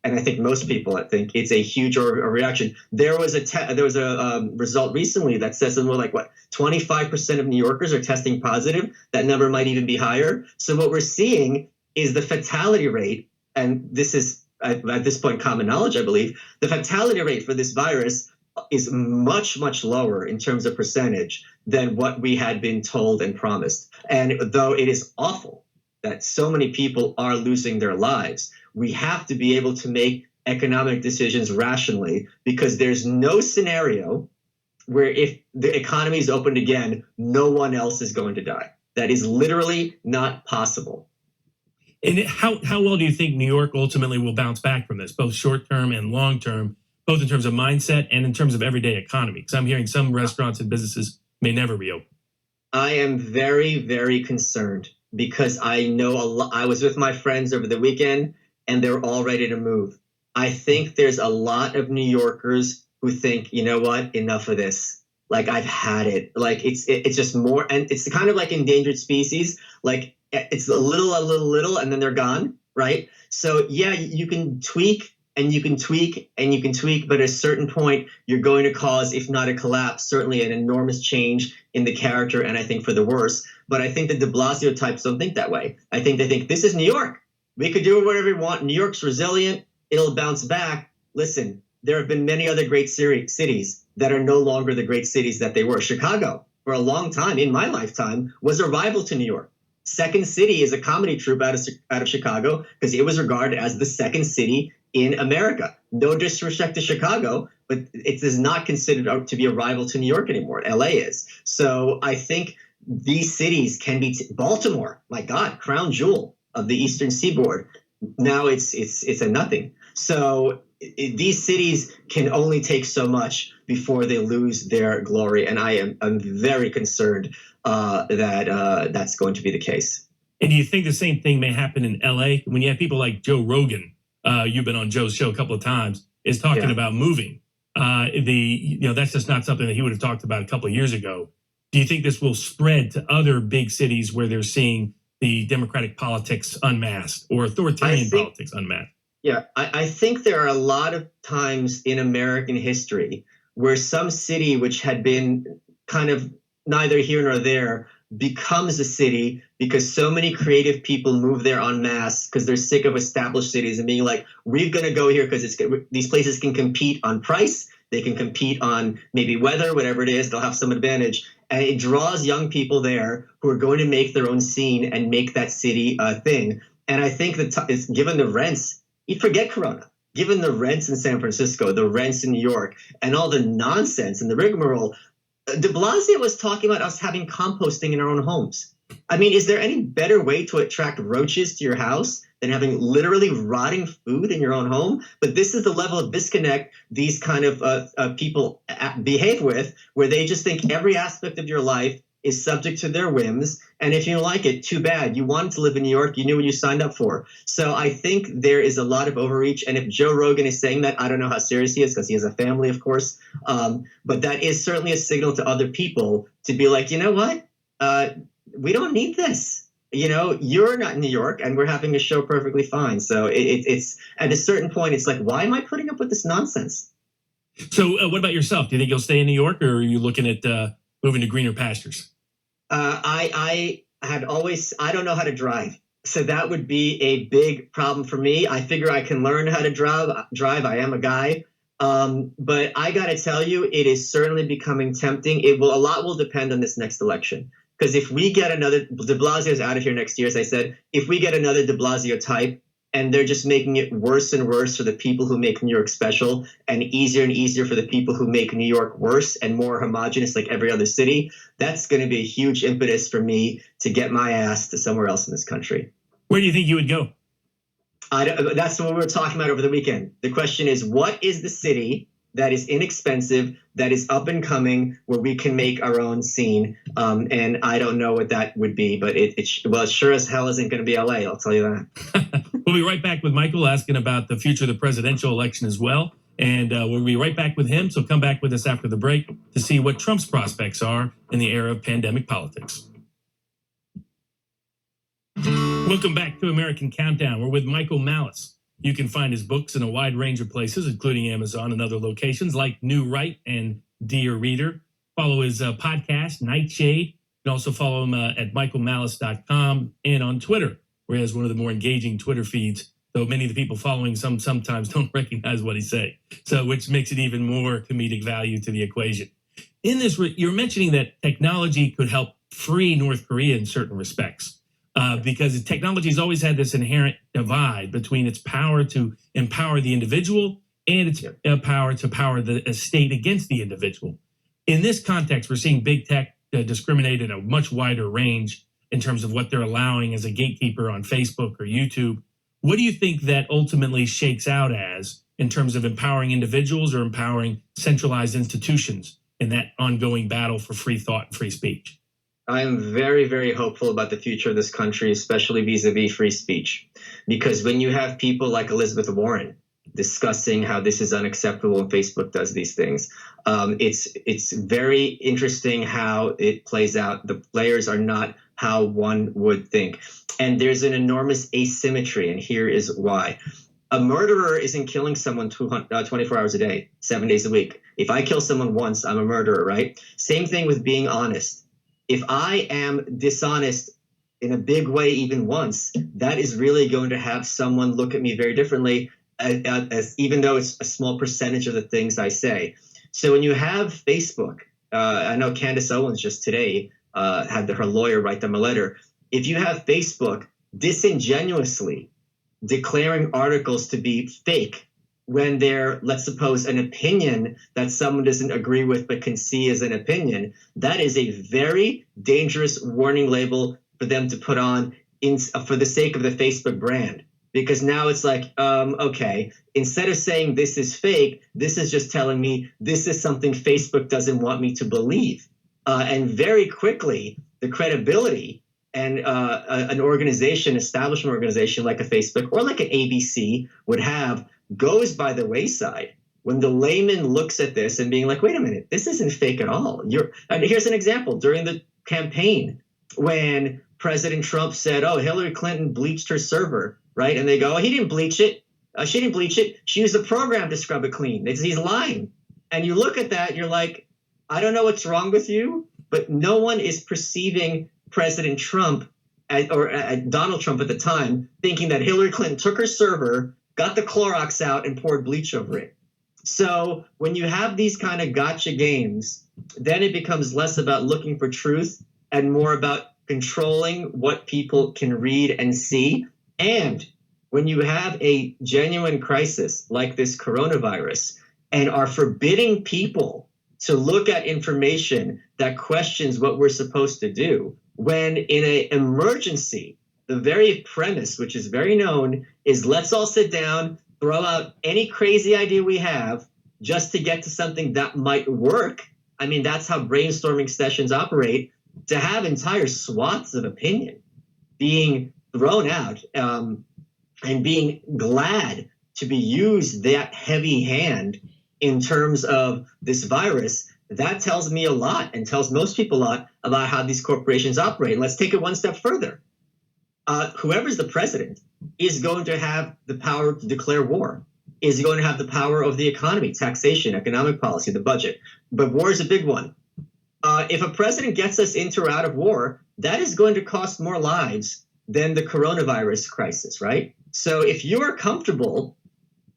and I think most people, I think it's a huge reaction. There was a result recently that says something like 25% of New Yorkers are testing positive. That number might even be higher. So what we're seeing is the fatality rate, and this is at this point common knowledge, I believe, the fatality rate for this virus is much, much lower in terms of percentage than what we had been told and promised. And though it is awful that so many people are losing their lives, we have to be able to make economic decisions rationally, because there's no scenario where if the economy is opened again, no one else is going to die. That is literally not possible. And how well do you think New York ultimately will bounce back from this, both short term and long term, both in terms of mindset and in terms of everyday economy? Because I'm hearing some restaurants and businesses may never reopen. I am very, very concerned because I know I was with my friends over the weekend and they're all ready to move. I think there's a lot of New Yorkers who think, you know what, enough of this. Like, I've had it. Like, it's just more, and it's kind of like endangered species. Like, it's a little, and then they're gone, right? So yeah, you can tweak and you can tweak and you can tweak, but at a certain point, you're going to cause, if not a collapse, certainly an enormous change in the character, and I think for the worse. But I think the de Blasio types don't think that way. I think they think this is New York. We could do whatever we want. New York's resilient. It'll bounce back. Listen, there have been many other great cities that are no longer the great cities that they were. Chicago, for a long time, in my lifetime, was a rival to New York. Second City is a comedy troupe out of Chicago because it was regarded as the second city in America. No disrespect to Chicago, but it is not considered to be a rival to New York anymore. LA is. So I think these cities can be Baltimore, my God, crown jewel of the Eastern Seaboard. Now it's a nothing. So these cities can only take so much before they lose their glory, and I'm very concerned that that's going to be the case. And do you think the same thing may happen in LA when you have people like Joe Rogan? You've been on Joe's show a couple of times. Is talking about moving. That's just not something that he would have talked about a couple of years ago. Do you think this will spread to other big cities where they're seeing the democratic politics unmasked or authoritarian politics unmasked? Yeah, I think there are a lot of times in American history where some city which had been kind of neither here nor there becomes a city because so many creative people move there en masse because they're sick of established cities and being like, we're going to go here because these places can compete on price. They can compete on maybe weather, whatever it is. They'll have some advantage. And it draws young people there who are going to make their own scene and make that city a thing. And I think that given the rents, you forget Corona. Given the rents in San Francisco, the rents in New York, and all the nonsense and the rigmarole, de Blasio was talking about us having composting in our own homes. I mean, is there any better way to attract roaches to your house than having literally rotting food in your own home? But this is the level of disconnect these kind of people behave with, where they just think every aspect of your life is subject to their whims. And if you don't like it, too bad. You wanted to live in New York. You knew what you signed up for. So I think there is a lot of overreach. And if Joe Rogan is saying that, I don't know how serious he is because he has a family, of course. But that is certainly a signal to other people to be like, you know what? We don't need this. You know, you're not in New York and we're having a show perfectly fine. So it's at a certain point, it's like, why am I putting up with this nonsense? So what about yourself? Do you think you'll stay in New York, or are you looking at moving to greener pastures? I don't know how to drive. So that would be a big problem for me. I figure I can learn how to drive. I am a guy. But I got to tell you, it is certainly becoming tempting. A lot will depend on this next election. Because if we get another, de Blasio is out of here next year, as I said, if we get another de Blasio type, and they're just making it worse and worse for the people who make New York special and easier for the people who make New York worse and more homogenous like every other city, that's going to be a huge impetus for me to get my ass to somewhere else in this country. Where do you think you would go? That's what we were talking about over the weekend. The question is, what is the city that is inexpensive, that is up and coming, where we can make our own scene? And I don't know what that would be, but it sure as hell isn't going to be LA, I'll tell you that. We'll be right back with Michael asking about the future of the presidential election as well. And we'll be right back with him. So come back with us after the break to see what Trump's prospects are in the era of pandemic politics. Welcome back to American Countdown. We're with Michael Malice. You can find his books in a wide range of places, including Amazon and other locations like New Right and Dear Reader. Follow his podcast, Nightshade. You can also follow him at michaelmalice.com and on Twitter, where he has one of the more engaging Twitter feeds, though many of the people following sometimes don't recognize what he's saying, so which makes it even more comedic value to the equation. In this, you're mentioning that technology could help free North Korea in certain respects. Because technology has always had this inherent divide between its power to empower the individual and its power to power the state against the individual. In this context, we're seeing big tech discriminate in a much wider range in terms of what they're allowing as a gatekeeper on Facebook or YouTube. What do you think that ultimately shakes out as in terms of empowering individuals or empowering centralized institutions in that ongoing battle for free thought and free speech? I am very, very hopeful about the future of this country, especially vis-a-vis free speech. Because when you have people like Elizabeth Warren discussing how this is unacceptable and Facebook does these things, it's very interesting how it plays out. The players are not how one would think. And there's an enormous asymmetry, and here is why. A murderer isn't killing someone 24 hours a day, 7 days a week. If I kill someone once, I'm a murderer, right? Same thing with being honest. If I am dishonest in a big way even once, that is really going to have someone look at me very differently, as even though it's a small percentage of the things I say. So when you have Facebook, I know Candace Owens just today had her lawyer write them a letter. If you have Facebook disingenuously declaring articles to be fake when they're, let's suppose, an opinion that someone doesn't agree with but can see as an opinion, that is a very dangerous warning label for them to put on for the sake of the Facebook brand. Because now it's like, okay, instead of saying this is fake, this is just telling me this is something Facebook doesn't want me to believe. And very quickly, the credibility and an organization, establishment organization like a Facebook or like an ABC would have goes by the wayside when the layman looks at this and being like, wait a minute, this isn't fake at all. And here's an example. During the campaign, when President Trump said, oh, Hillary Clinton bleached her server, right? And they go, oh, he didn't bleach it. She didn't bleach it. She used a program to scrub it clean. He's lying. And you look at that, you're like, I don't know what's wrong with you, but no one is perceiving President Trump or Donald Trump at the time thinking that Hillary Clinton took her server, got the Clorox out, and poured bleach over it. So when you have these kind of gotcha games, then it becomes less about looking for truth and more about controlling what people can read and see. And when you have a genuine crisis like this coronavirus and are forbidding people to look at information that questions what we're supposed to do, when in an emergency, the very premise, which is very known, is let's all sit down, throw out any crazy idea we have just to get to something that might work. I mean, that's how brainstorming sessions operate. To have entire swaths of opinion being thrown out and being glad to be used that heavy hand in terms of this virus, that tells me a lot and tells most people a lot about how these corporations operate. And let's take it one step further. Whoever's the president is going to have the power to declare war, is going to have the power of the economy, taxation, economic policy, the budget. But war is a big one. If a president gets us into or out of war, that is going to cost more lives than the coronavirus crisis, right? So if you are comfortable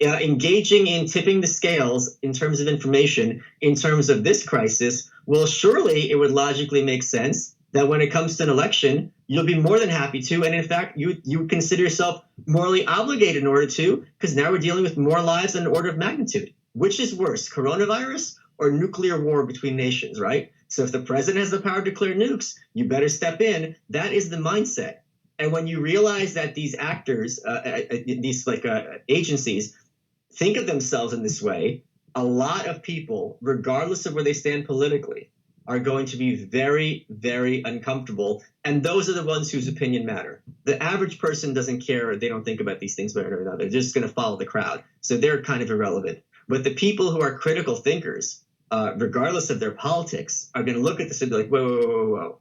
engaging in tipping the scales in terms of information, in terms of this crisis, well, surely it would logically make sense that when it comes to an election, you'll be more than happy to. And in fact, you consider yourself morally obligated in order to, because now we're dealing with more lives in an order of magnitude. Which is worse, coronavirus or nuclear war between nations, right? So if the president has the power to declare nukes, you better step in. That is the mindset. And when you realize that these actors, these agencies, think of themselves in this way, a lot of people, regardless of where they stand politically, are going to be very, very uncomfortable. And those are the ones whose opinion matter. The average person doesn't care. They don't think about these things one way or another. They're just going to follow the crowd. So they're kind of irrelevant. But the people who are critical thinkers, regardless of their politics, are going to look at this and be like, whoa.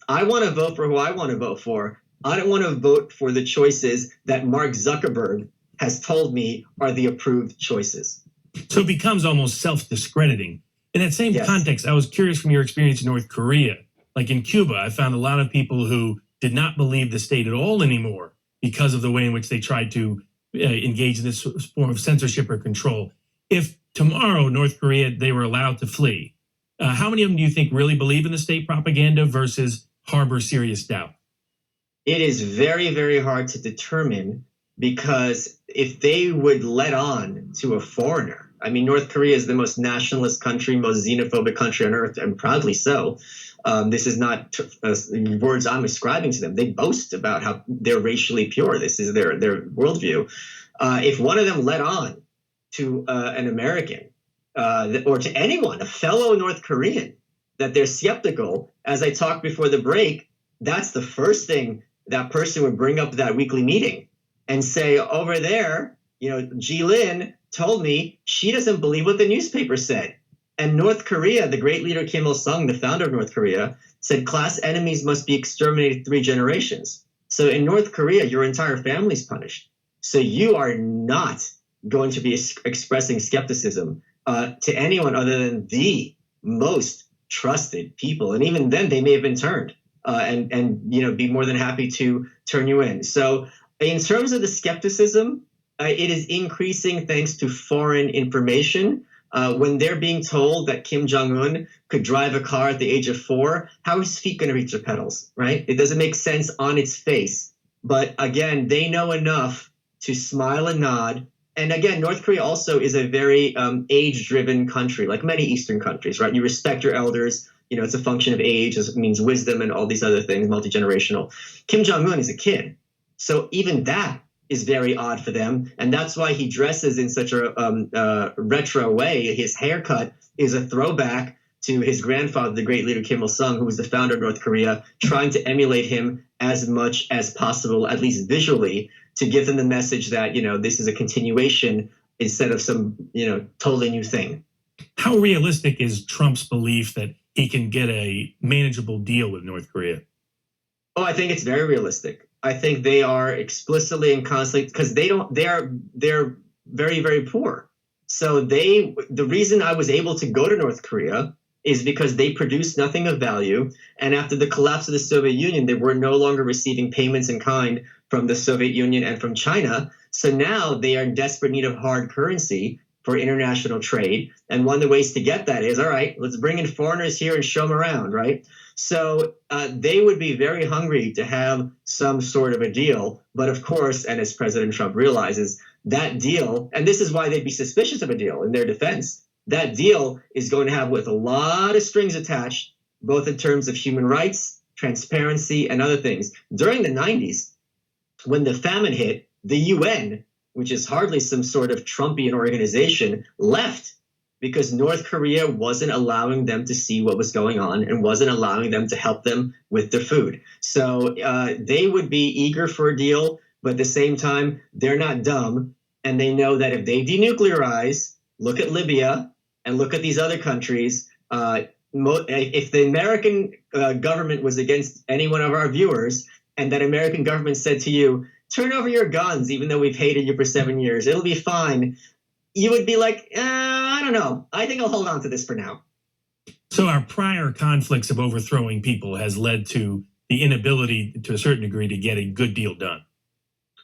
I want to vote for who I want to vote for. I don't want to vote for the choices that Mark Zuckerberg has told me are the approved choices. So it becomes almost self-discrediting. In that same context, I was curious from your experience in North Korea. Like in Cuba, I found a lot of people who did not believe the state at all anymore because of the way in which they tried to engage in this form of censorship or control. If tomorrow, North Korea, they were allowed to flee, how many of them do you think really believe in the state propaganda versus harbor serious doubt? It is very, very hard to determine, because if they would let on to a foreigner, I mean, North Korea is the most nationalist country, most xenophobic country on earth, and proudly so. This is not words I'm ascribing to them. They boast about how they're racially pure. This is their worldview. If one of them let on to an American or to anyone, a fellow North Korean, that they're skeptical, as I talked before the break, that's the first thing that person would bring up at that weekly meeting and say, over there, Jilin told me she doesn't believe what the newspaper said. And North Korea, the great leader Kim Il-sung, the founder of North Korea, said class enemies must be exterminated 3 generations. So in North Korea, your entire family's punished. So you are not going to be expressing skepticism to anyone other than the most trusted people. And even then, they may have been turned and be more than happy to turn you in. So in terms of the skepticism, it is increasing thanks to foreign information. When they're being told that Kim Jong-un could drive a car at the age of 4, how is his feet going to reach the pedals, right? It doesn't make sense on its face. But again, they know enough to smile and nod. And again, North Korea also is a very age-driven country, like many Eastern countries, right? You respect your elders. It's a function of age. It means wisdom and all these other things, multi-generational. Kim Jong-un is a kid. So even that is very odd for them. And that's why he dresses in such a retro way. His haircut is a throwback to his grandfather, the great leader Kim Il-sung, who was the founder of North Korea, trying to emulate him as much as possible, at least visually, to give them the message that, this is a continuation instead of some, totally new thing. How realistic is Trump's belief that he can get a manageable deal with North Korea? Oh, I think it's very realistic. I think they are explicitly and constantly, because they're very, very poor. So the reason I was able to go to North Korea is because they produced nothing of value. And after the collapse of the Soviet Union, they were no longer receiving payments in kind from the Soviet Union and from China. So now they are in desperate need of hard currency for international trade. And one of the ways to get that is, all right, let's bring in foreigners here and show them around, right? So they would be very hungry to have some sort of a deal. But of course, and as President Trump realizes, that deal, and this is why they'd be suspicious of a deal in their defense, that deal is going to have with a lot of strings attached, both in terms of human rights, transparency, and other things. During the 90s, when the famine hit, the UN, which is hardly some sort of Trumpian organization, left because North Korea wasn't allowing them to see what was going on and wasn't allowing them to help them with their food. So they would be eager for a deal, but at the same time, they're not dumb. And they know that if they denuclearize, look at Libya and look at these other countries, if the American government was against any one of our viewers and that American government said to you, turn over your guns, even though we've hated you for 7 years, it'll be fine, you would be like, I don't know. I think I'll hold on to this for now. So our prior conflicts of overthrowing people has led to the inability, to a certain degree, to get a good deal done.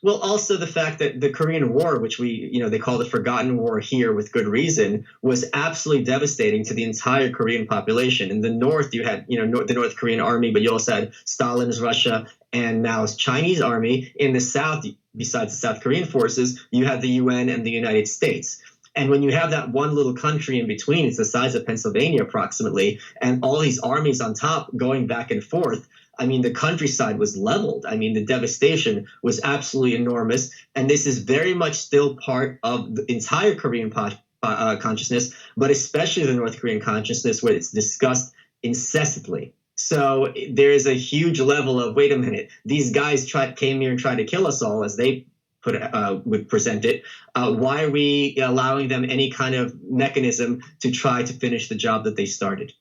Well, also the fact that the Korean War, which they call the Forgotten War here with good reason, was absolutely devastating to the entire Korean population. In the North, you had, the North Korean army, but you also had Stalin's Russia and Mao's Chinese army. In the South, besides the South Korean forces, you had the UN and the United States. And when you have that one little country in between, it's the size of Pennsylvania approximately, and all these armies on top going back and forth, I mean, the countryside was leveled. I mean, the devastation was absolutely enormous. And this is very much still part of the entire Korean consciousness, but especially the North Korean consciousness, where it's discussed incessantly. So there is a huge level of, wait a minute, these guys came here and tried to kill us all, as they would present it. Why are we allowing them any kind of mechanism to try to finish the job that they started?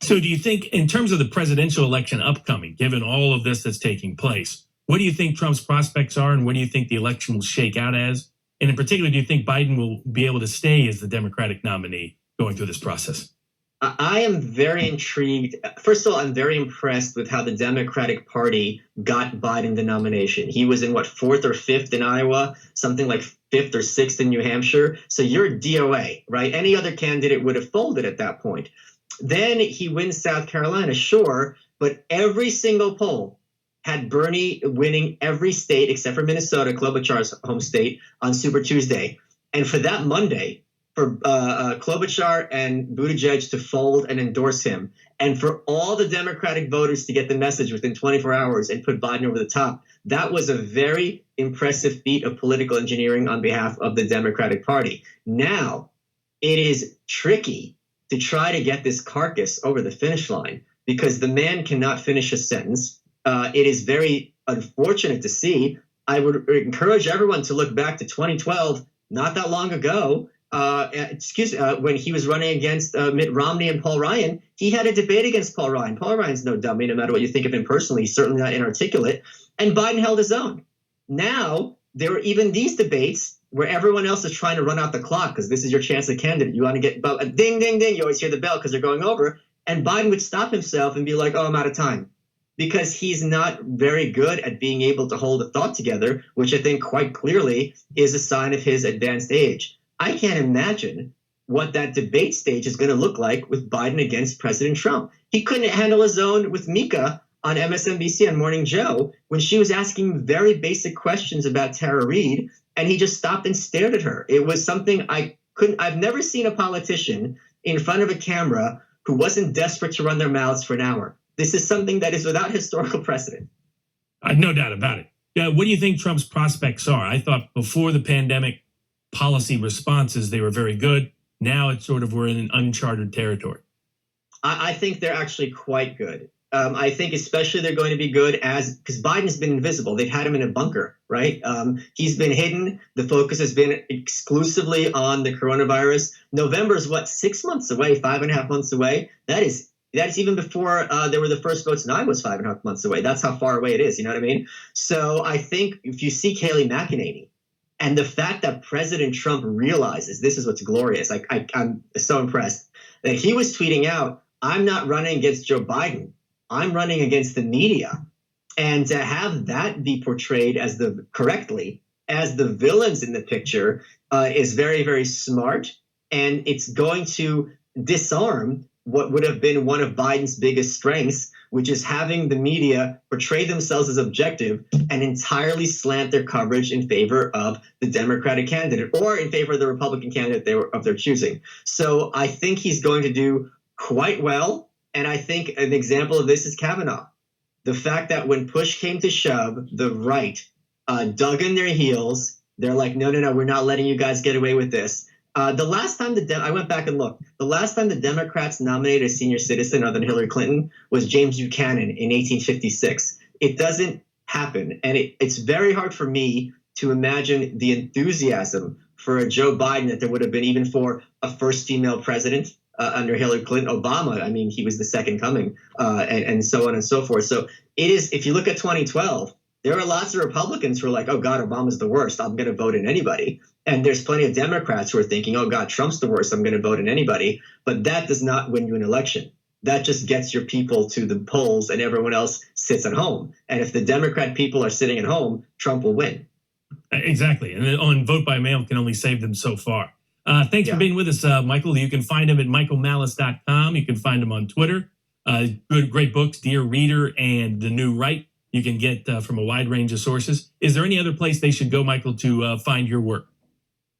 So do you think, in terms of the presidential election upcoming, given all of this that's taking place, what do you think Trump's prospects are, and what do you think the election will shake out as? And in particular, do you think Biden will be able to stay as the Democratic nominee going through this process? I am very intrigued. First of all, I'm very impressed with how the Democratic Party got Biden the nomination. He was in, 4th or 5th in Iowa, something like 5th or 6th in New Hampshire. So you're DOA, right? Any other candidate would have folded at that point. Then he wins South Carolina, sure, but every single poll had Bernie winning every state except for Minnesota, Klobuchar's home state, on Super Tuesday. And for that Monday, for Klobuchar and Buttigieg to fold and endorse him, and for all the Democratic voters to get the message within 24 hours and put Biden over the top, that was a very impressive feat of political engineering on behalf of the Democratic Party. Now, it is tricky to try to get this carcass over the finish line because the man cannot finish a sentence. It is very unfortunate to see. I would encourage everyone to look back to 2012, not that long ago, when he was running against Mitt Romney and Paul Ryan. He had a debate against Paul Ryan. Paul Ryan's no dummy, no matter what you think of him personally. He's certainly not inarticulate. And Biden held his own. Now there were even these debates where everyone else is trying to run out the clock because this is your chance as a candidate. You want to get ding, ding, ding. You always hear the bell because they're going over. And Biden would stop himself and be like, oh, I'm out of time. Because he's not very good at being able to hold a thought together, which I think quite clearly is a sign of his advanced age. I can't imagine what that debate stage is going to look like with Biden against President Trump. He couldn't handle his own with Mika on MSNBC on Morning Joe when she was asking very basic questions about Tara Reid, and he just stopped and stared at her. It was something I've never seen a politician in front of a camera who wasn't desperate to run their mouths for an hour. This is something that is without historical precedent. No doubt about it. Yeah, what do you think Trump's prospects are? I thought before the pandemic policy responses, they were very good. Now it's sort of we're in an uncharted territory. I think they're actually quite good. I think especially they're going to be good because Biden's been invisible. They've had him in a bunker, right? He's been hidden. The focus has been exclusively on the coronavirus. November is 6 months away, 5.5 months away. That's even before there were the first votes and I was 5.5 months away. That's how far away it is. You know what I mean? So I think if you see Kayleigh McEnany and the fact that President Trump realizes this is what's glorious. I'm so impressed that he was tweeting out, I'm not running against Joe Biden. I'm running against the media. And to have that be portrayed correctly as the villains in the picture is very, very smart. And it's going to disarm what would have been one of Biden's biggest strengths, which is having the media portray themselves as objective and entirely slant their coverage in favor of the Democratic candidate or in favor of the Republican candidate of their choosing. So I think he's going to do quite well. And I think an example of this is Kavanaugh. The fact that when push came to shove, the right dug in their heels. They're like, no, we're not letting you guys get away with this. The last time I went back and looked, the last time the Democrats nominated a senior citizen other than Hillary Clinton was James Buchanan in 1856. It doesn't happen. And it's very hard for me to imagine the enthusiasm for a Joe Biden that there would have been even for a first female president under Hillary Clinton. Obama, I mean, he was the second coming and so on and so forth. So it is, if you look at 2012, there are lots of Republicans who are like, oh, God, Obama's the worst. I'm going to vote in anybody. And there's plenty of Democrats who are thinking, oh, God, Trump's the worst. I'm going to vote in anybody. But that does not win you an election. That just gets your people to the polls and everyone else sits at home. And if the Democrat people are sitting at home, Trump will win. Exactly. And then on vote by mail can only save them so far. Thanks for being with us, Michael. You can find him at michaelmalice.com. You can find him on Twitter. Great books, Dear Reader and The New Right. You can get from a wide range of sources. Is there any other place they should go, Michael, to find your work?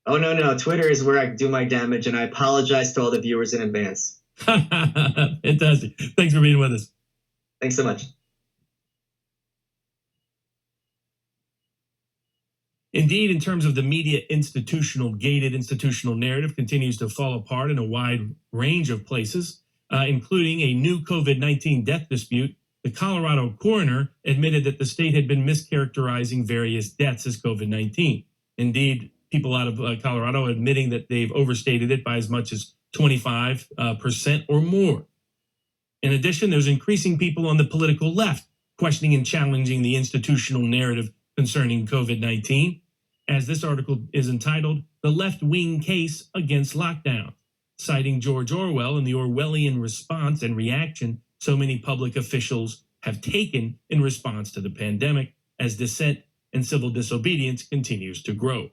Oh, no. Twitter is where I do my damage, and I apologize to all the viewers in advance. Fantastic. Thanks for being with us. Thanks so much. Indeed, in terms of the media gated institutional narrative continues to fall apart in a wide range of places, including a new COVID-19 death dispute. The Colorado coroner admitted that the state had been mischaracterizing various deaths as COVID-19. Indeed, people out of Colorado admitting that they've overstated it by as much as 25% or more. In addition, there's increasing people on the political left questioning and challenging the institutional narrative concerning COVID-19, as this article is entitled, The Left-Wing Case Against Lockdown, citing George Orwell and the Orwellian response and reaction so many public officials have taken in response to the pandemic as dissent and civil disobedience continues to grow.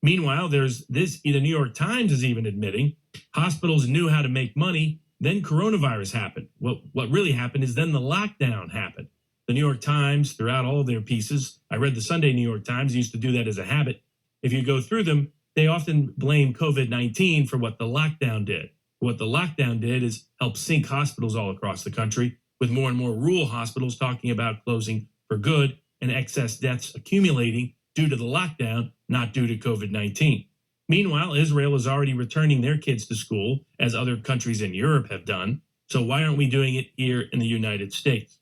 Meanwhile, there's this, the New York Times is even admitting hospitals knew how to make money, then coronavirus happened. What really happened is then the lockdown happened. The New York Times, throughout all of their pieces, I read the Sunday New York Times, used to do that as a habit. If you go through them, they often blame COVID-19 for what the lockdown did. What the lockdown did is help sink hospitals all across the country, with more and more rural hospitals talking about closing for good and excess deaths accumulating due to the lockdown, not due to COVID-19. Meanwhile, Israel is already returning their kids to school, as other countries in Europe have done. So why aren't we doing it here in the United States?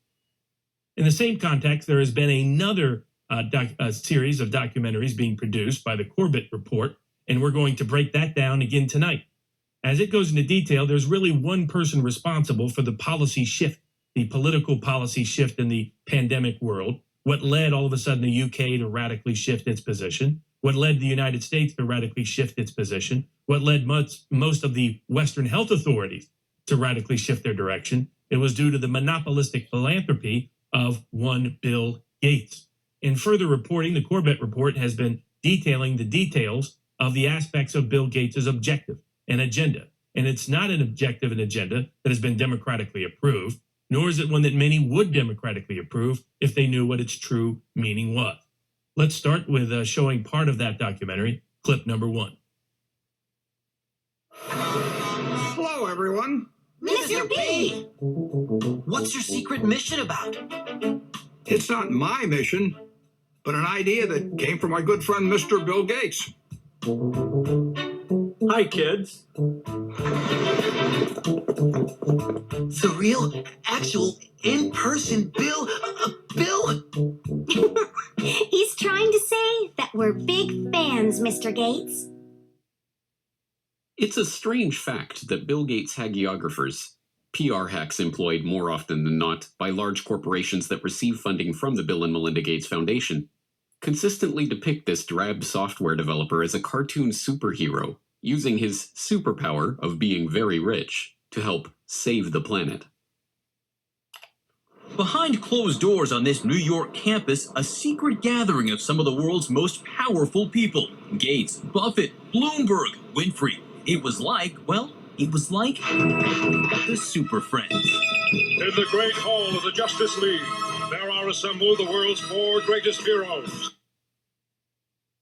In the same context, there has been another series of documentaries being produced by the Corbett Report, and we're going to break that down again tonight. As it goes into detail, there's really one person responsible for the policy shift, the political policy shift in the pandemic world, what led all of a sudden the UK to radically shift its position, what led the United States to radically shift its position, what led most of the Western health authorities to radically shift their direction. It was due to the monopolistic philanthropy of one Bill Gates. In further reporting, the Corbett Report has been detailing the details of the aspects of Bill Gates' objective and agenda. And it's not an objective and agenda that has been democratically approved, nor is it one that many would democratically approve if they knew what its true meaning was. Let's start with showing part of that documentary, clip number 1. Hello, everyone. Mr. B! What's your secret mission about? It's not my mission, but an idea that came from my good friend, Mr. Bill Gates. Hi, kids. The real, actual, in-person Bill. Bill? He's trying to say that we're big fans, Mr. Gates. It's a strange fact that Bill Gates hagiographers, PR hacks employed more often than not by large corporations that receive funding from the Bill and Melinda Gates Foundation, consistently depict this drab software developer as a cartoon superhero, using his superpower of being very rich to help save the planet. Behind closed doors on this New York campus, a secret gathering of some of the world's most powerful people. Gates, Buffett, Bloomberg, Winfrey. It was like the Super Friends. In the great hall of the Justice League, there are assembled the world's 4 greatest heroes.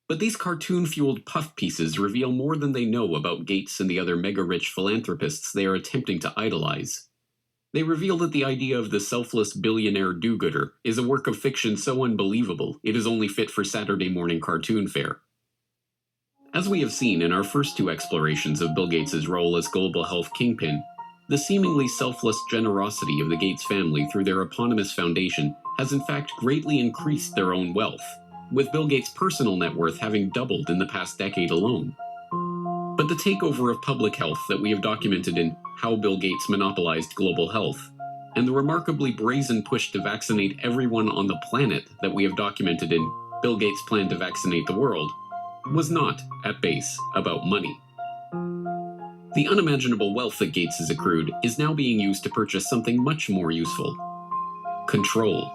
But these cartoon-fueled puff pieces reveal more than they know about Gates and the other mega-rich philanthropists they are attempting to idolize. They reveal that the idea of the selfless billionaire do-gooder is a work of fiction so unbelievable it is only fit for Saturday morning cartoon fare. As we have seen in our first 2 explorations of Bill Gates' role as global health kingpin, the seemingly selfless generosity of the Gates family through their eponymous foundation has in fact greatly increased their own wealth, with Bill Gates' personal net worth having doubled in the past decade alone. But the takeover of public health that we have documented in How Bill Gates Monopolized Global Health, and the remarkably brazen push to vaccinate everyone on the planet that we have documented in Bill Gates' Plan to Vaccinate the World, was not, at base, about money. The unimaginable wealth that Gates has accrued is now being used to purchase something much more useful: control.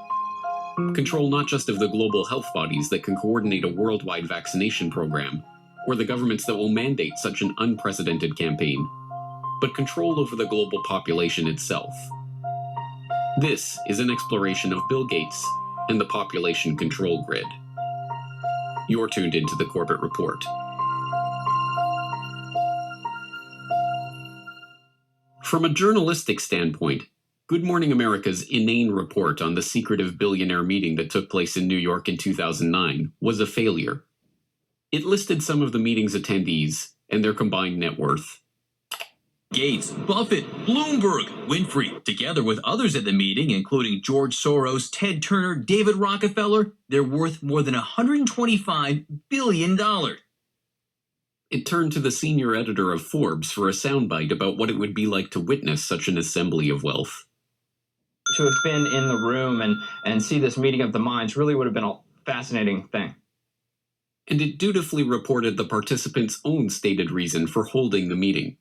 Control not just of the global health bodies that can coordinate a worldwide vaccination program, or the governments that will mandate such an unprecedented campaign, but control over the global population itself. This is an exploration of Bill Gates and the population control grid. You're tuned into the Corbett Report. From a journalistic standpoint, Good Morning America's inane report on the secretive billionaire meeting that took place in New York in 2009 was a failure. It listed some of the meeting's attendees and their combined net worth. Gates, Buffett, Bloomberg, Winfrey, together with others at the meeting, including George Soros, Ted Turner, David Rockefeller, they're worth more than $125 billion. It turned to the senior editor of Forbes for a soundbite about what it would be like to witness such an assembly of wealth. To have been in the room and see this meeting of the minds really would have been a fascinating thing. And it dutifully reported the participants' own stated reason for holding the meeting.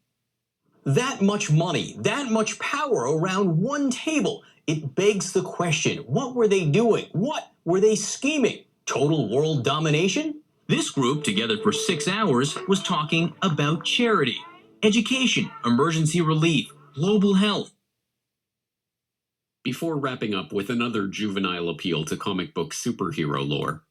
That much money, that much power around one table. It begs the question, what were they doing? What were they scheming? Total world domination? This group, together for 6 hours, was talking about charity, education, emergency relief, global health. Before wrapping up with another juvenile appeal to comic book superhero lore.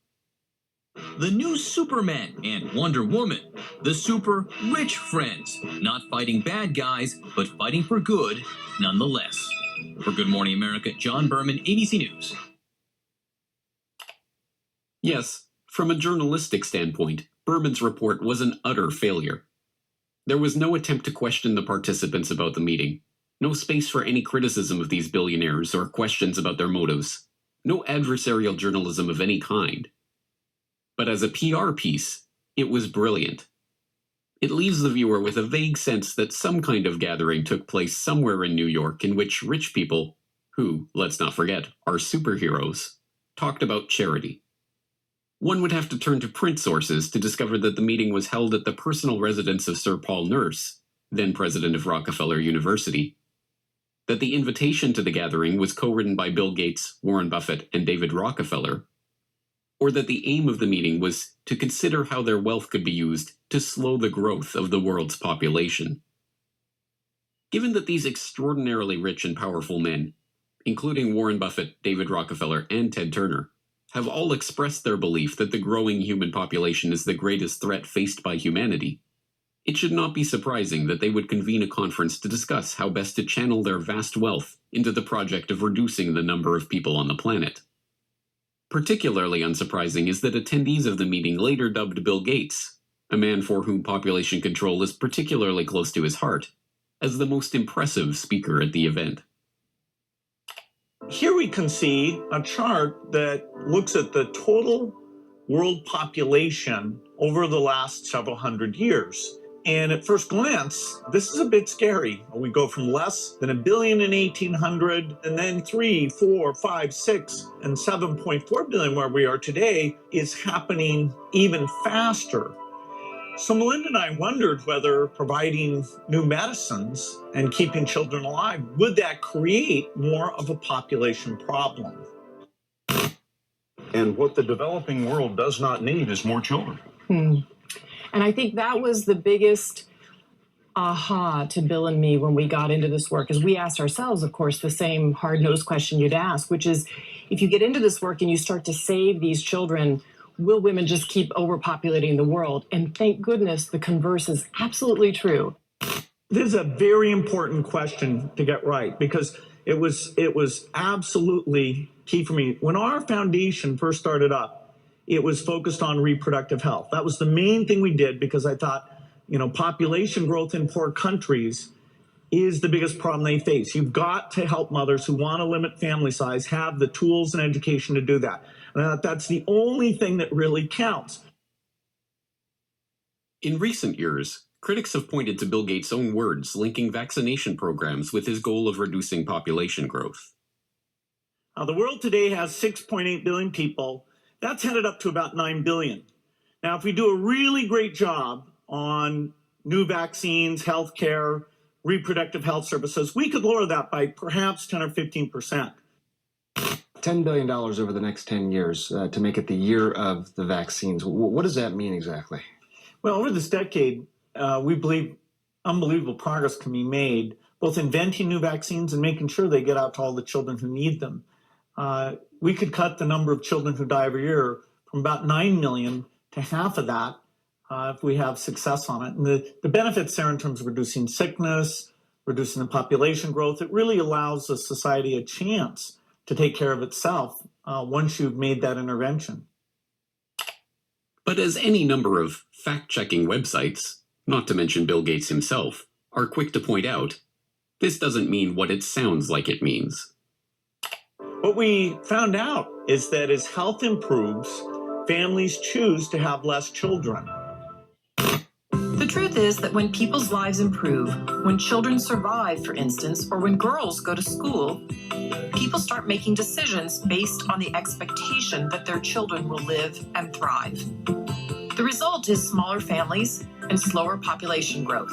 The new Superman and Wonder Woman, the super rich friends, not fighting bad guys, but fighting for good nonetheless. For Good Morning America, John Berman, ABC News. Yes, from a journalistic standpoint, Berman's report was an utter failure. There was no attempt to question the participants about the meeting, no space for any criticism of these billionaires or questions about their motives, no adversarial journalism of any kind. But as a PR piece, it was brilliant. It leaves the viewer with a vague sense that some kind of gathering took place somewhere in New York in which rich people, who, let's not forget, are superheroes, talked about charity. One would have to turn to print sources to discover that the meeting was held at the personal residence of Sir Paul Nurse, then president of Rockefeller University, that the invitation to the gathering was co-written by Bill Gates, Warren Buffett, and David Rockefeller, or that the aim of the meeting was to consider how their wealth could be used to slow the growth of the world's population. Given that these extraordinarily rich and powerful men, including Warren Buffett, David Rockefeller, and Ted Turner, have all expressed their belief that the growing human population is the greatest threat faced by humanity, it should not be surprising that they would convene a conference to discuss how best to channel their vast wealth into the project of reducing the number of people on the planet. Particularly unsurprising is that attendees of the meeting later dubbed Bill Gates, a man for whom population control is particularly close to his heart, as the most impressive speaker at the event. Here we can see a chart that looks at the total world population over the last several hundred years. And at first glance, this is a bit scary. We go from less than 1 billion in 1800, and then 3, 4, 5, 6, and 7.4 billion where we are today is happening even faster. So Melinda and I wondered whether providing new medicines and keeping children alive, would that create more of a population problem? And what the developing world does not need is more children. And I think that was the biggest aha to Bill and me when we got into this work, is we asked ourselves, of course, the same hard-nosed question you'd ask, which is, if you get into this work and you start to save these children, will women just keep overpopulating the world? And thank goodness the converse is absolutely true. This is a very important question to get right, because it was absolutely key for me. When our foundation first started up, it was focused on reproductive health. That was the main thing we did, because I thought, population growth in poor countries is the biggest problem they face. You've got to help mothers who want to limit family size have the tools and education to do that. And I thought that's the only thing that really counts. In recent years, critics have pointed to Bill Gates' own words linking vaccination programs with his goal of reducing population growth. Now, the world today has 6.8 billion people. That's headed up to about 9 billion. Now, if we do a really great job on new vaccines, healthcare, reproductive health services, we could lower that by perhaps 10 or 15%. $10 billion over the next 10 years to make it the year of the vaccines. What does that mean exactly? Well, over this decade, we believe unbelievable progress can be made, both inventing new vaccines and making sure they get out to all the children who need them. We could cut the number of children who die every year from about 9 million to half of that if we have success on it. And the benefits there in terms of reducing sickness, reducing the population growth, it really allows the society a chance to take care of itself once you've made that intervention. But as any number of fact-checking websites, not to mention Bill Gates himself, are quick to point out, this doesn't mean what it sounds like it means. What we found out is that as health improves, families choose to have less children. The truth is that when people's lives improve, when children survive, for instance, or when girls go to school, people start making decisions based on the expectation that their children will live and thrive. The result is smaller families and slower population growth.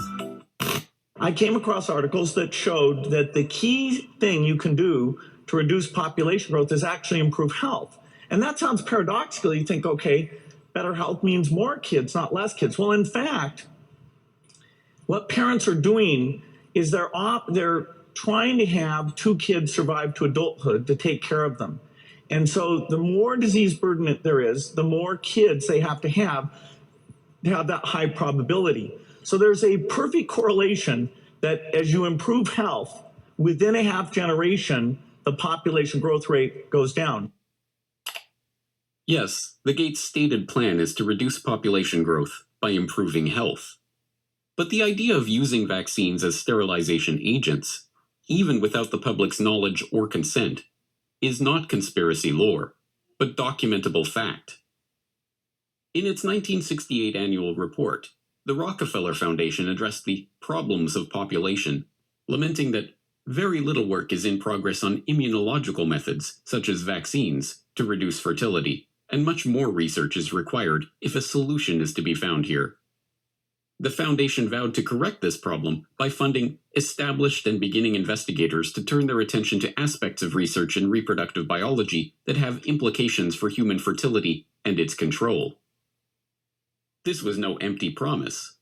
I came across articles that showed that the key thing you can do to reduce population growth is actually improve health. And that sounds paradoxical. You think, okay, better health means more kids, not less kids. Well, in fact, what parents are doing is they're trying to have 2 kids survive to adulthood to take care of them. And so the more disease burden there is, the more kids they have to have that high probability. So there's a perfect correlation that as you improve health, within a half generation, the population growth rate goes down. Yes, the Gates stated plan is to reduce population growth by improving health. But the idea of using vaccines as sterilization agents, even without the public's knowledge or consent, is not conspiracy lore, but documentable fact. In its 1968 annual report, the Rockefeller Foundation addressed the problems of population, lamenting that Very little work is in progress on immunological methods, such as vaccines, to reduce fertility, and much more research is required if a solution is to be found here. The Foundation vowed to correct this problem by funding established and beginning investigators to turn their attention to aspects of research in reproductive biology that have implications for human fertility and its control. This was no empty promise.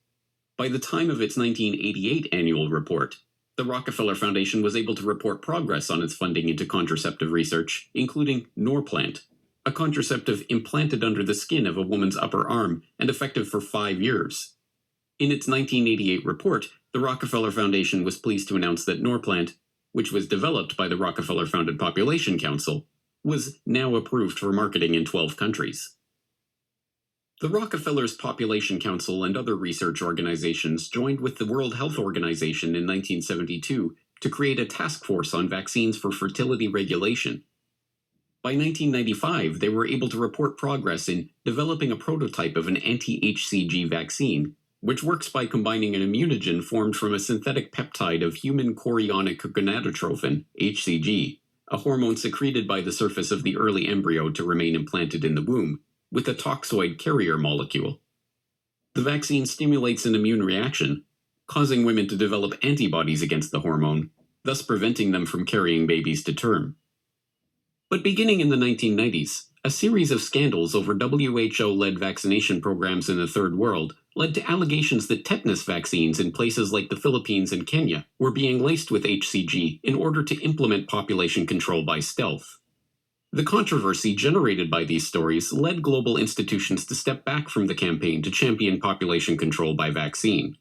By the time of its 1988 annual report, the Rockefeller Foundation was able to report progress on its funding into contraceptive research, including Norplant, a contraceptive implanted under the skin of a woman's upper arm and effective for 5 years. In its 1988 report, the Rockefeller Foundation was pleased to announce that Norplant, which was developed by the Rockefeller-founded Population Council, was now approved for marketing in 12 countries. The Rockefeller's Population Council and other research organizations joined with the World Health Organization in 1972 to create a task force on vaccines for fertility regulation. By 1995, they were able to report progress in developing a prototype of an anti-HCG vaccine, which works by combining an immunogen formed from a synthetic peptide of human chorionic gonadotrophin, HCG, a hormone secreted by the surface of the early embryo to remain implanted in the womb, with a toxoid carrier molecule. The vaccine stimulates an immune reaction, causing women to develop antibodies against the hormone, thus preventing them from carrying babies to term. But beginning in the 1990s, a series of scandals over WHO-led vaccination programs in the Third World led to allegations that tetanus vaccines in places like the Philippines and Kenya were being laced with HCG in order to implement population control by stealth. The controversy generated by these stories led global institutions to step back from the campaign to champion population control by vaccine.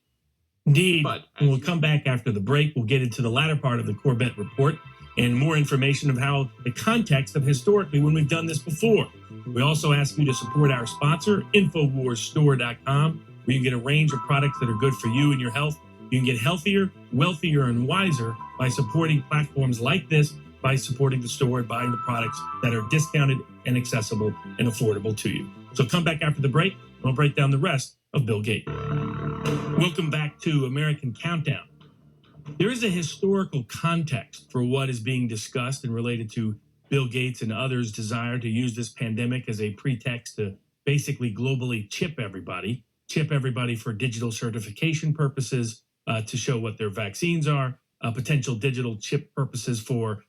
Indeed. And we'll come back after the break. We'll get into the latter part of the Corbett report and more information of how the context of historically when we've done this before. We also ask you to support our sponsor, InfoWarsStore.com, where you can get a range of products that are good for you and your health. You can get healthier, wealthier, and wiser by supporting platforms like this, by supporting the store and buying the products that are discounted and accessible and affordable to you. So come back after the break, and I'll break down the rest of Bill Gates. Welcome back to American Countdown. There is a historical context for what is being discussed and related to Bill Gates and others' desire to use this pandemic as a pretext to basically globally chip everybody for digital certification purposes, to show what their vaccines are, potential digital chip purposes for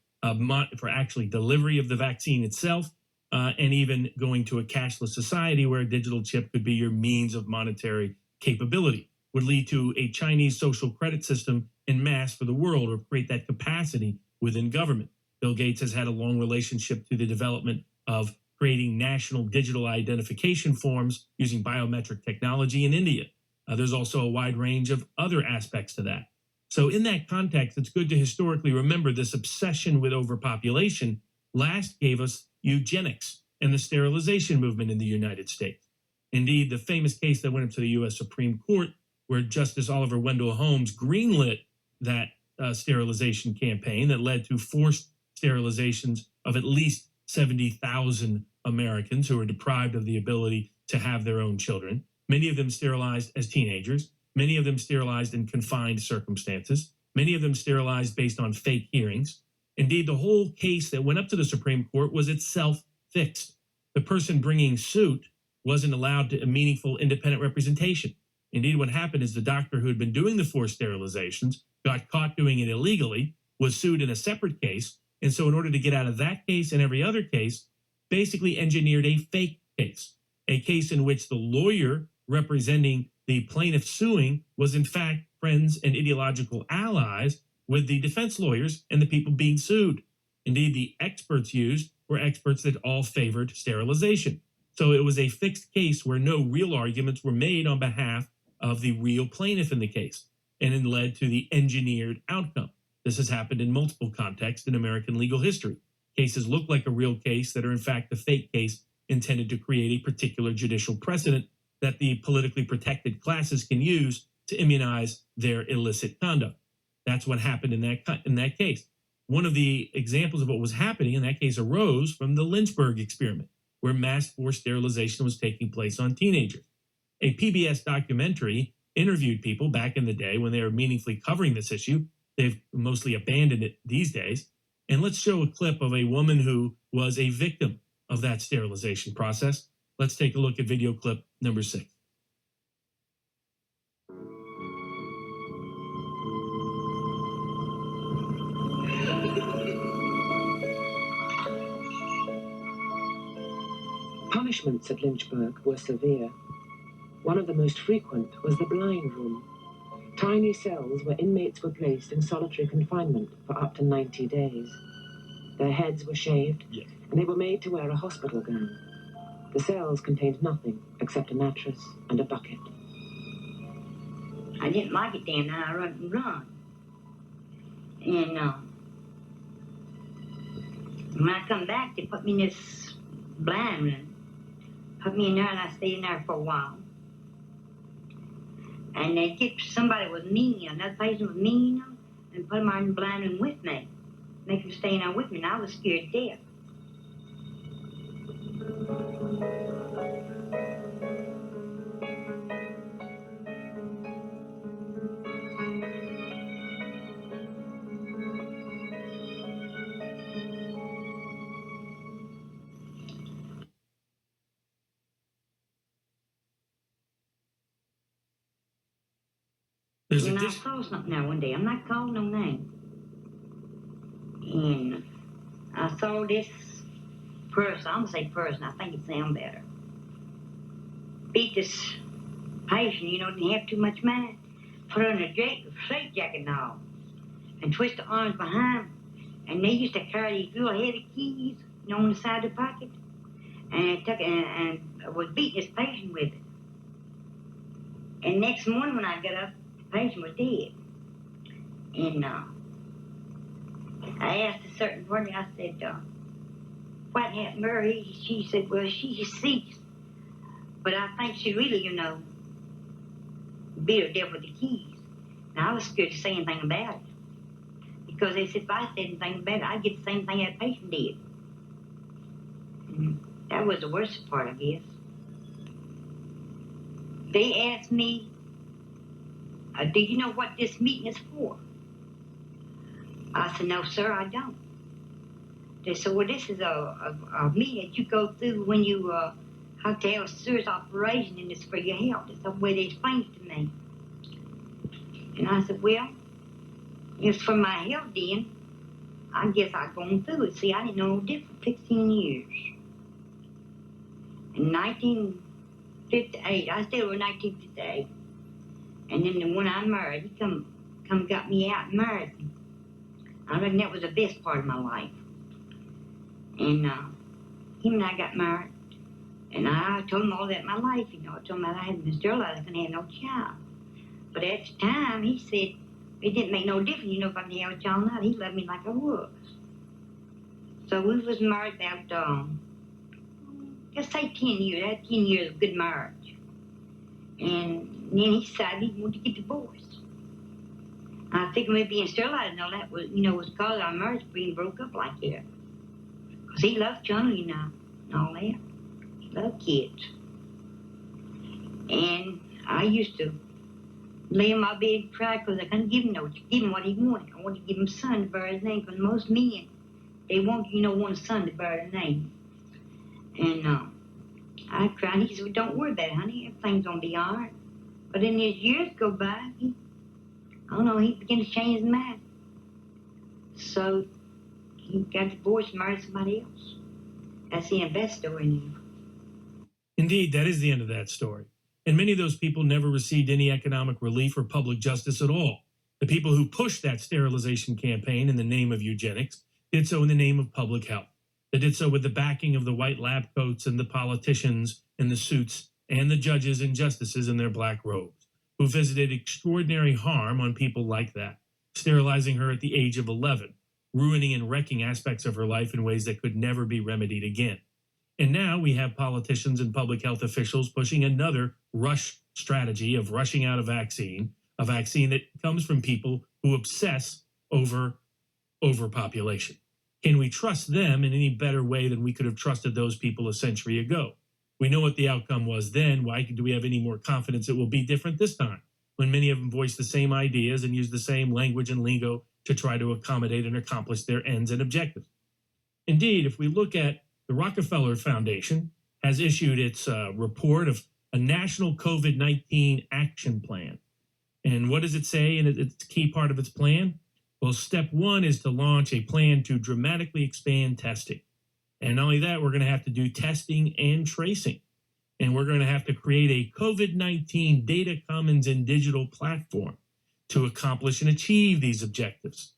actually delivery of the vaccine itself, and even going to a cashless society where a digital chip could be your means of monetary capability, would lead to a Chinese social credit system en masse for the world, or create that capacity within government. Bill Gates has had a long relationship to the development of creating national digital identification forms using biometric technology in India. There's also a wide range of other aspects to that. So in that context, it's good to historically remember this obsession with overpopulation last gave us eugenics and the sterilization movement in the United States. Indeed, the famous case that went up to the U.S. Supreme Court, where Justice Oliver Wendell Holmes greenlit that sterilization campaign that led to forced sterilizations of at least 70,000 Americans who were deprived of the ability to have their own children, many of them sterilized as teenagers, many of them sterilized in confined circumstances, many of them sterilized based on fake hearings. Indeed, the whole case that went up to the Supreme Court was itself fixed. The person bringing suit wasn't allowed a meaningful independent representation. Indeed, what happened is the doctor who had been doing the forced sterilizations got caught doing it illegally, was sued in a separate case, and so in order to get out of that case and every other case, basically engineered a fake case, a case in which the lawyer representing the plaintiff suing was in fact friends and ideological allies with the defense lawyers and the people being sued. Indeed, the experts used were experts that all favored sterilization. So it was a fixed case where no real arguments were made on behalf of the real plaintiff in the case, and it led to the engineered outcome. This has happened in multiple contexts in American legal history. Cases look like a real case that are in fact a fake case intended to create a particular judicial precedent that the politically protected classes can use to immunize their illicit conduct. That's what happened in that case. One of the examples of what was happening in that case arose from the Lynchburg experiment, where mass forced sterilization was taking place on teenagers. A PBS documentary interviewed people back in the day when they were meaningfully covering this issue. They've mostly abandoned it these days. And let's show a clip of a woman who was a victim of that sterilization process. Let's take a look at video clip number 6. Punishments at Lynchburg were severe. One of the most frequent was the blind room. Tiny cells where inmates were placed in solitary confinement for up to 90 days. Their heads were shaved, and they were made to wear a hospital gown. The cells contained nothing except a mattress and a bucket. I didn't like it then. I run. And when I come back, they put me in this blind room. Put me in there, and I stayed in there for a while. And they get somebody was mean, another patient was mean, and put them in the blind room with me. Make them stay in there with me, and I was scared to death. And I saw something there one day. I'm not calling no name. And I saw this person, I'm going to say person, I think it sounds better. Beat this patient, didn't have too much mind. Put her in a straight jacket and all. And twist the arms behind them. And they used to carry these little heavy keys, on the side of the pocket. And and was beating this patient with it. And next morning when I got up, the patient was dead. And I asked a certain party, I said, what happened to her? She said, well, she's deceased. But I think she really, beat her death with the keys. Now, I was scared to say anything about it. Because they said if I said anything about it, I'd get the same thing that patient did. And that was the worst part, I guess. They asked me, do you know what this meeting is for? I said, no, sir, I don't. They said, well, this is a meeting that you go through when you have to have a serious operation, and it's for your health. That's the way they explained it to me. And I said, well, it's for my health then. I guess I've gone through it. See, I didn't know no different 16 years. In 1958, I stayed over 1958. And then when I married, he come got me out and married me. I reckon that was the best part of my life. And him and I got married. And I told him all that in my life, I told him that I hadn't been sterilized, I couldn't have no child. But at the time, he said it didn't make no difference, if I didn't have a child or not. He loved me like I was. So we was married about, let's say 10 years. I had 10 years of good marriage. And then he decided he wanted to get divorced. I think maybe being sterilized and all that was, was because our marriage being broke up like that. Because he loved children, and all that. He loved kids. And I used to lay in my bed and cry because I couldn't give him what he wanted. I wanted to give him a son to bear his name, because most men, they want a son to bear their name. And I cried. He said, well, don't worry about it, honey. Everything's going to be all right. But then as years go by, he began to change his mind. So he got divorced and married somebody else. That's the end of that story now. Indeed, that is the end of that story. And many of those people never received any economic relief or public justice at all. The people who pushed that sterilization campaign in the name of eugenics did so in the name of public health. They did so with the backing of the white lab coats and the politicians in the suits and the judges and justices in their black robes, who visited extraordinary harm on people like that, sterilizing her at the age of 11, ruining and wrecking aspects of her life in ways that could never be remedied again. And now we have politicians and public health officials pushing another rush strategy of rushing out a vaccine that comes from people who obsess over overpopulation. Can we trust them in any better way than we could have trusted those people a century ago? We know what the outcome was then. Why do we have any more confidence it will be different this time? when many of them voice the same ideas and use the same language and lingo to try to accommodate and accomplish their ends and objectives. Indeed, if we look at the Rockefeller Foundation has issued its report of a national COVID-19 action plan. And what does it say in its key part of its plan? Well, step one is to launch a plan to dramatically expand testing. And not only that, we're going to have to do testing and tracing. And we're going to have to create a COVID-19 data commons and digital platform to accomplish and achieve these objectives.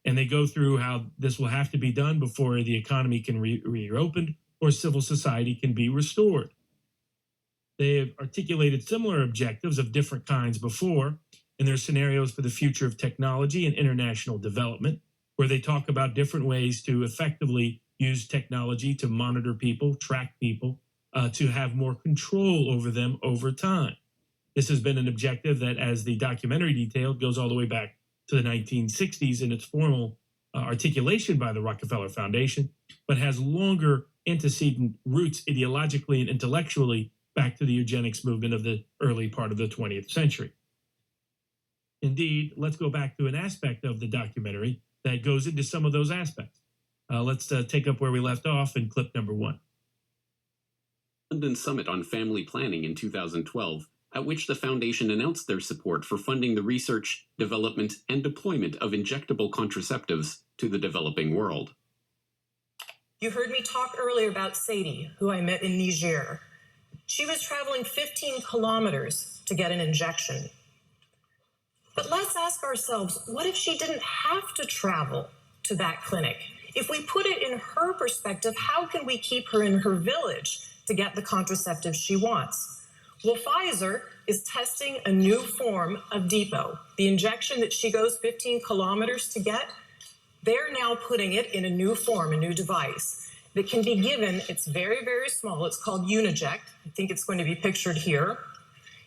And they go through how this will have to be done before the economy can reopen or civil society can be restored. They have articulated similar objectives of different kinds before in their scenarios for the future of technology and international development, where they talk about different ways to effectively use technology to monitor people, track people, to have more control over them over time. This has been an objective that, as the documentary detailed, goes all the way back to the 1960s in its formal articulation by the Rockefeller Foundation, but has longer antecedent roots ideologically and intellectually back to the eugenics movement of the early part of the 20th century. Indeed, let's go back to an aspect of the documentary that goes into some of those aspects. Let's take up where we left off in clip number 1. London Summit on Family Planning in 2012, at which the foundation announced their support for funding the research, development, and deployment of injectable contraceptives to the developing world. You heard me talk earlier about Sadie, who I met in Niger. She was traveling 15 kilometers to get an injection. But let's ask ourselves, what if she didn't have to travel to that clinic? If we put it in her perspective, how can we keep her in her village to get the contraceptive she wants? Well, Pfizer is testing a new form of Depot. The injection that she goes 15 kilometers to get, they're now putting it in a new form, a new device that can be given. It's very, very small. It's called Uniject. I think it's going to be pictured here.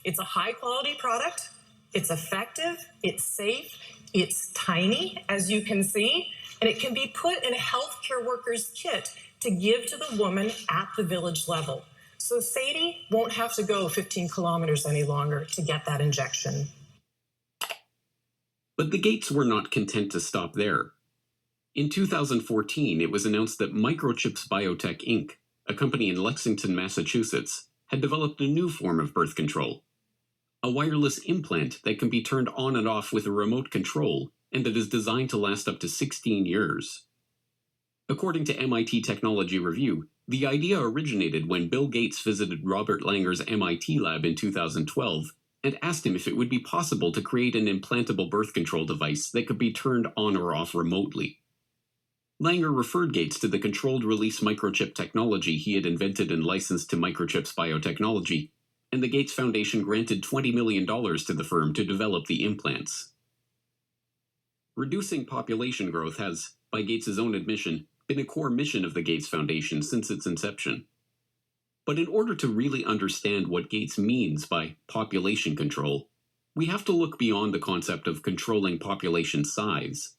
It's a high quality product. It's effective. It's safe. It's tiny, as you can see, and it can be put in a healthcare worker's kit to give to the woman at the village level. So Sadie won't have to go 15 kilometers any longer to get that injection. But the Gates were not content to stop there. In 2014, it was announced that Microchips Biotech Inc., a company in Lexington, Massachusetts, had developed a new form of birth control. A wireless implant that can be turned on and off with a remote control and that is designed to last up to 16 years. According to MIT Technology Review, the idea originated when Bill Gates visited Robert Langer's MIT lab in 2012 and asked him if it would be possible to create an implantable birth control device that could be turned on or off remotely. Langer referred Gates to the controlled release microchip technology he had invented and licensed to Microchips Biotechnology, and the Gates Foundation granted $20 million to the firm to develop the implants. Reducing population growth has, by Gates' own admission, been a core mission of the Gates Foundation since its inception. But in order to really understand what Gates means by population control, we have to look beyond the concept of controlling population size.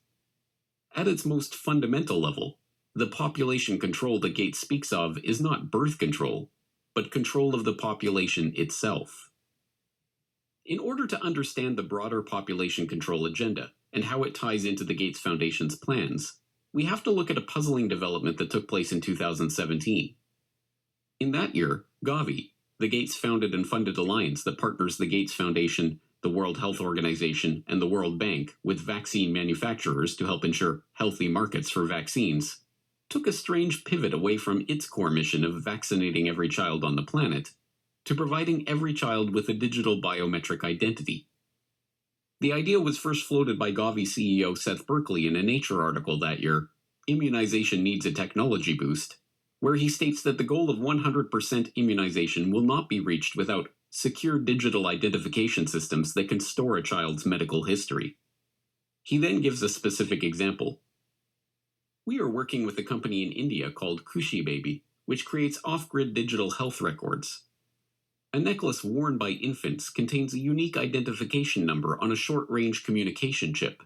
At its most fundamental level, the population control that Gates speaks of is not birth control, but control of the population itself. In order to understand the broader population control agenda and how it ties into the Gates Foundation's plans, we have to look at a puzzling development that took place in 2017. In that year, Gavi, the Gates-founded and funded alliance that partners the Gates Foundation, the World Health Organization, and the World Bank with vaccine manufacturers to help ensure healthy markets for vaccines, took a strange pivot away from its core mission of vaccinating every child on the planet to providing every child with a digital biometric identity. The idea was first floated by Gavi CEO Seth Berkley in a Nature article that year, Immunization Needs a Technology Boost, where he states that the goal of 100% immunization will not be reached without secure digital identification systems that can store a child's medical history. He then gives a specific example. We are working with a company in India called Kushi Baby, which creates off-grid digital health records. A necklace worn by infants contains a unique identification number on a short-range communication chip.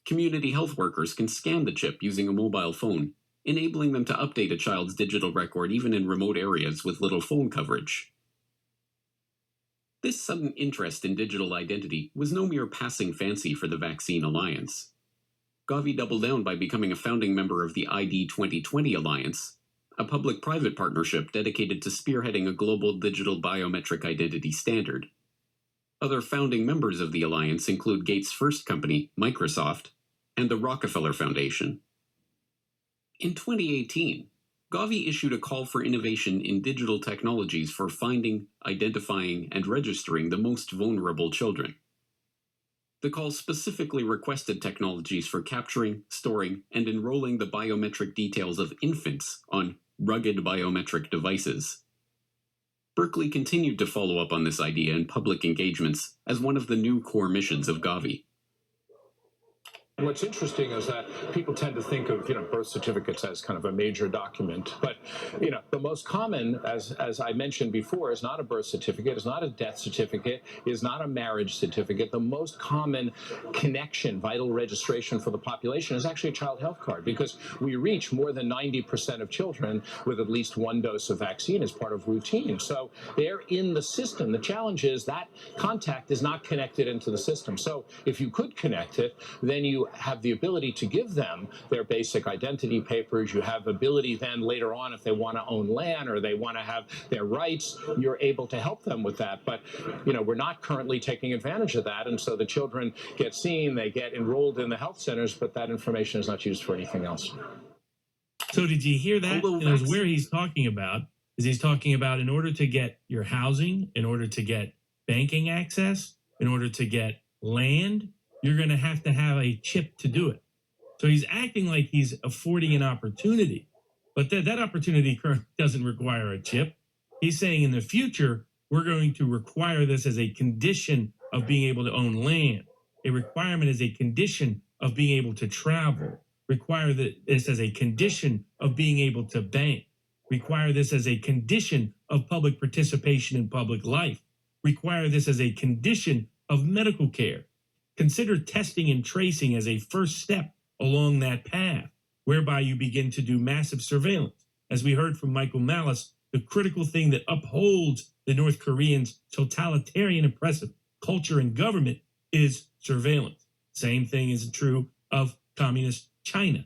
Community health workers can scan the chip using a mobile phone, enabling them to update a child's digital record even in remote areas with little phone coverage. This sudden interest in digital identity was no mere passing fancy for the Vaccine Alliance. Gavi doubled down by becoming a founding member of the ID 2020 Alliance, a public-private partnership dedicated to spearheading a global digital biometric identity standard. Other founding members of the alliance include Gates' first company, Microsoft, and the Rockefeller Foundation. In 2018, Gavi issued a call for innovation in digital technologies for finding, identifying, and registering the most vulnerable children. The call specifically requested technologies for capturing, storing, and enrolling the biometric details of infants on rugged biometric devices. Berkeley continued to follow up on this idea in public engagements as one of the new core missions of Gavi. What's interesting is that people tend to think of, birth certificates as kind of a major document. But, the most common, as I mentioned before, is not a birth certificate, is not a death certificate, is not a marriage certificate. The most common connection, vital registration for the population is actually a child health card, because we reach more than 90% of children with at least one dose of vaccine as part of routine. So they're in the system. The challenge is that contact is not connected into the system. So if you could connect it, then you have the ability to give them their basic identity papers. You have ability then later on, if they want to own land or they want to have their rights, you're able to help them with that. But, we're not currently taking advantage of that. And so the children get seen, they get enrolled in the health centers, but that information is not used for anything else. So did you hear that? Where he's talking about is he's talking about in order to get your housing, in order to get banking access, in order to get land, you're going to have a chip to do it. So he's acting like he's affording an opportunity, but that opportunity currently doesn't require a chip. He's saying in the future, we're going to require this as a condition of being able to own land. A requirement as a condition of being able to travel. Require this as a condition of being able to bank. Require this as a condition of public participation in public life. Require this as a condition of medical care. Consider testing and tracing as a first step along that path, whereby you begin to do massive surveillance. As we heard from Michael Malice, the critical thing that upholds the North Koreans' totalitarian oppressive culture and government is surveillance. Same thing is true of communist China.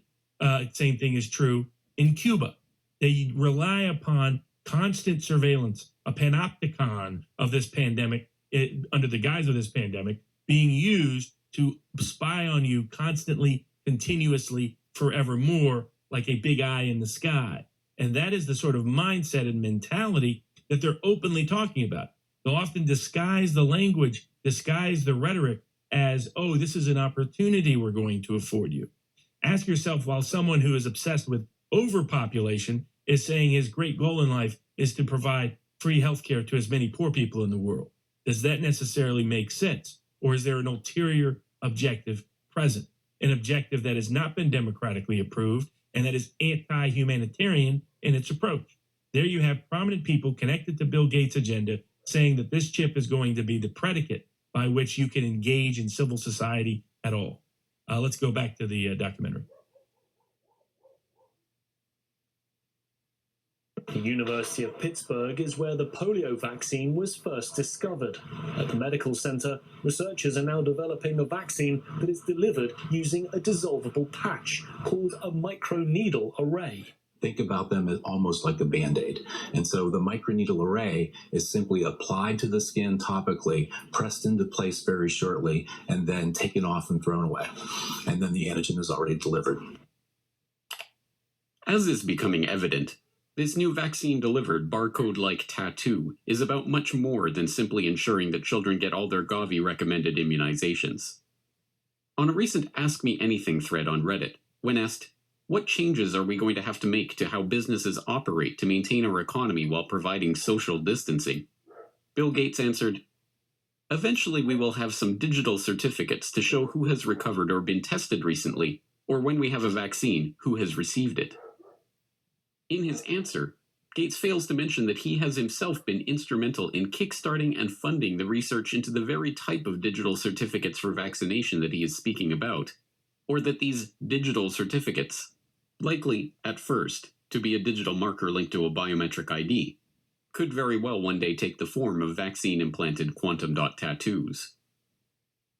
Same thing is true in Cuba. They rely upon constant surveillance, a panopticon of this pandemic, under the guise of this pandemic, being used to spy on you constantly, continuously, forevermore, like a big eye in the sky. And that is the sort of mindset and mentality that they're openly talking about. They'll often disguise the language, disguise the rhetoric as, oh, this is an opportunity we're going to afford you. Ask yourself, while someone who is obsessed with overpopulation is saying his great goal in life is to provide free healthcare to as many poor people in the world, does that necessarily make sense? Or is there an ulterior objective present? An objective that has not been democratically approved and that is anti-humanitarian in its approach. There you have prominent people connected to Bill Gates' agenda saying that this chip is going to be the predicate by which you can engage in civil society at all. Let's go back to the documentary. The University of Pittsburgh is where the polio vaccine was first discovered. At the medical center, researchers are now developing a vaccine that is delivered using a dissolvable patch called a microneedle array. Think about them as almost like a Band-Aid. And so the microneedle array is simply applied to the skin topically, pressed into place very shortly, and then taken off and thrown away. And then the antigen is already delivered. As is becoming evident, this new vaccine-delivered barcode-like tattoo is about much more than simply ensuring that children get all their Gavi-recommended immunizations. On a recent Ask Me Anything thread on Reddit, when asked, what changes are we going to have to make to how businesses operate to maintain our economy while providing social distancing? Bill Gates answered, eventually we will have some digital certificates to show who has recovered or been tested recently, or when we have a vaccine, who has received it. In his answer, Gates fails to mention that he has himself been instrumental in kickstarting and funding the research into the very type of digital certificates for vaccination that he is speaking about, or that these digital certificates, likely, at first, to be a digital marker linked to a biometric ID, could very well one day take the form of vaccine-implanted quantum dot tattoos.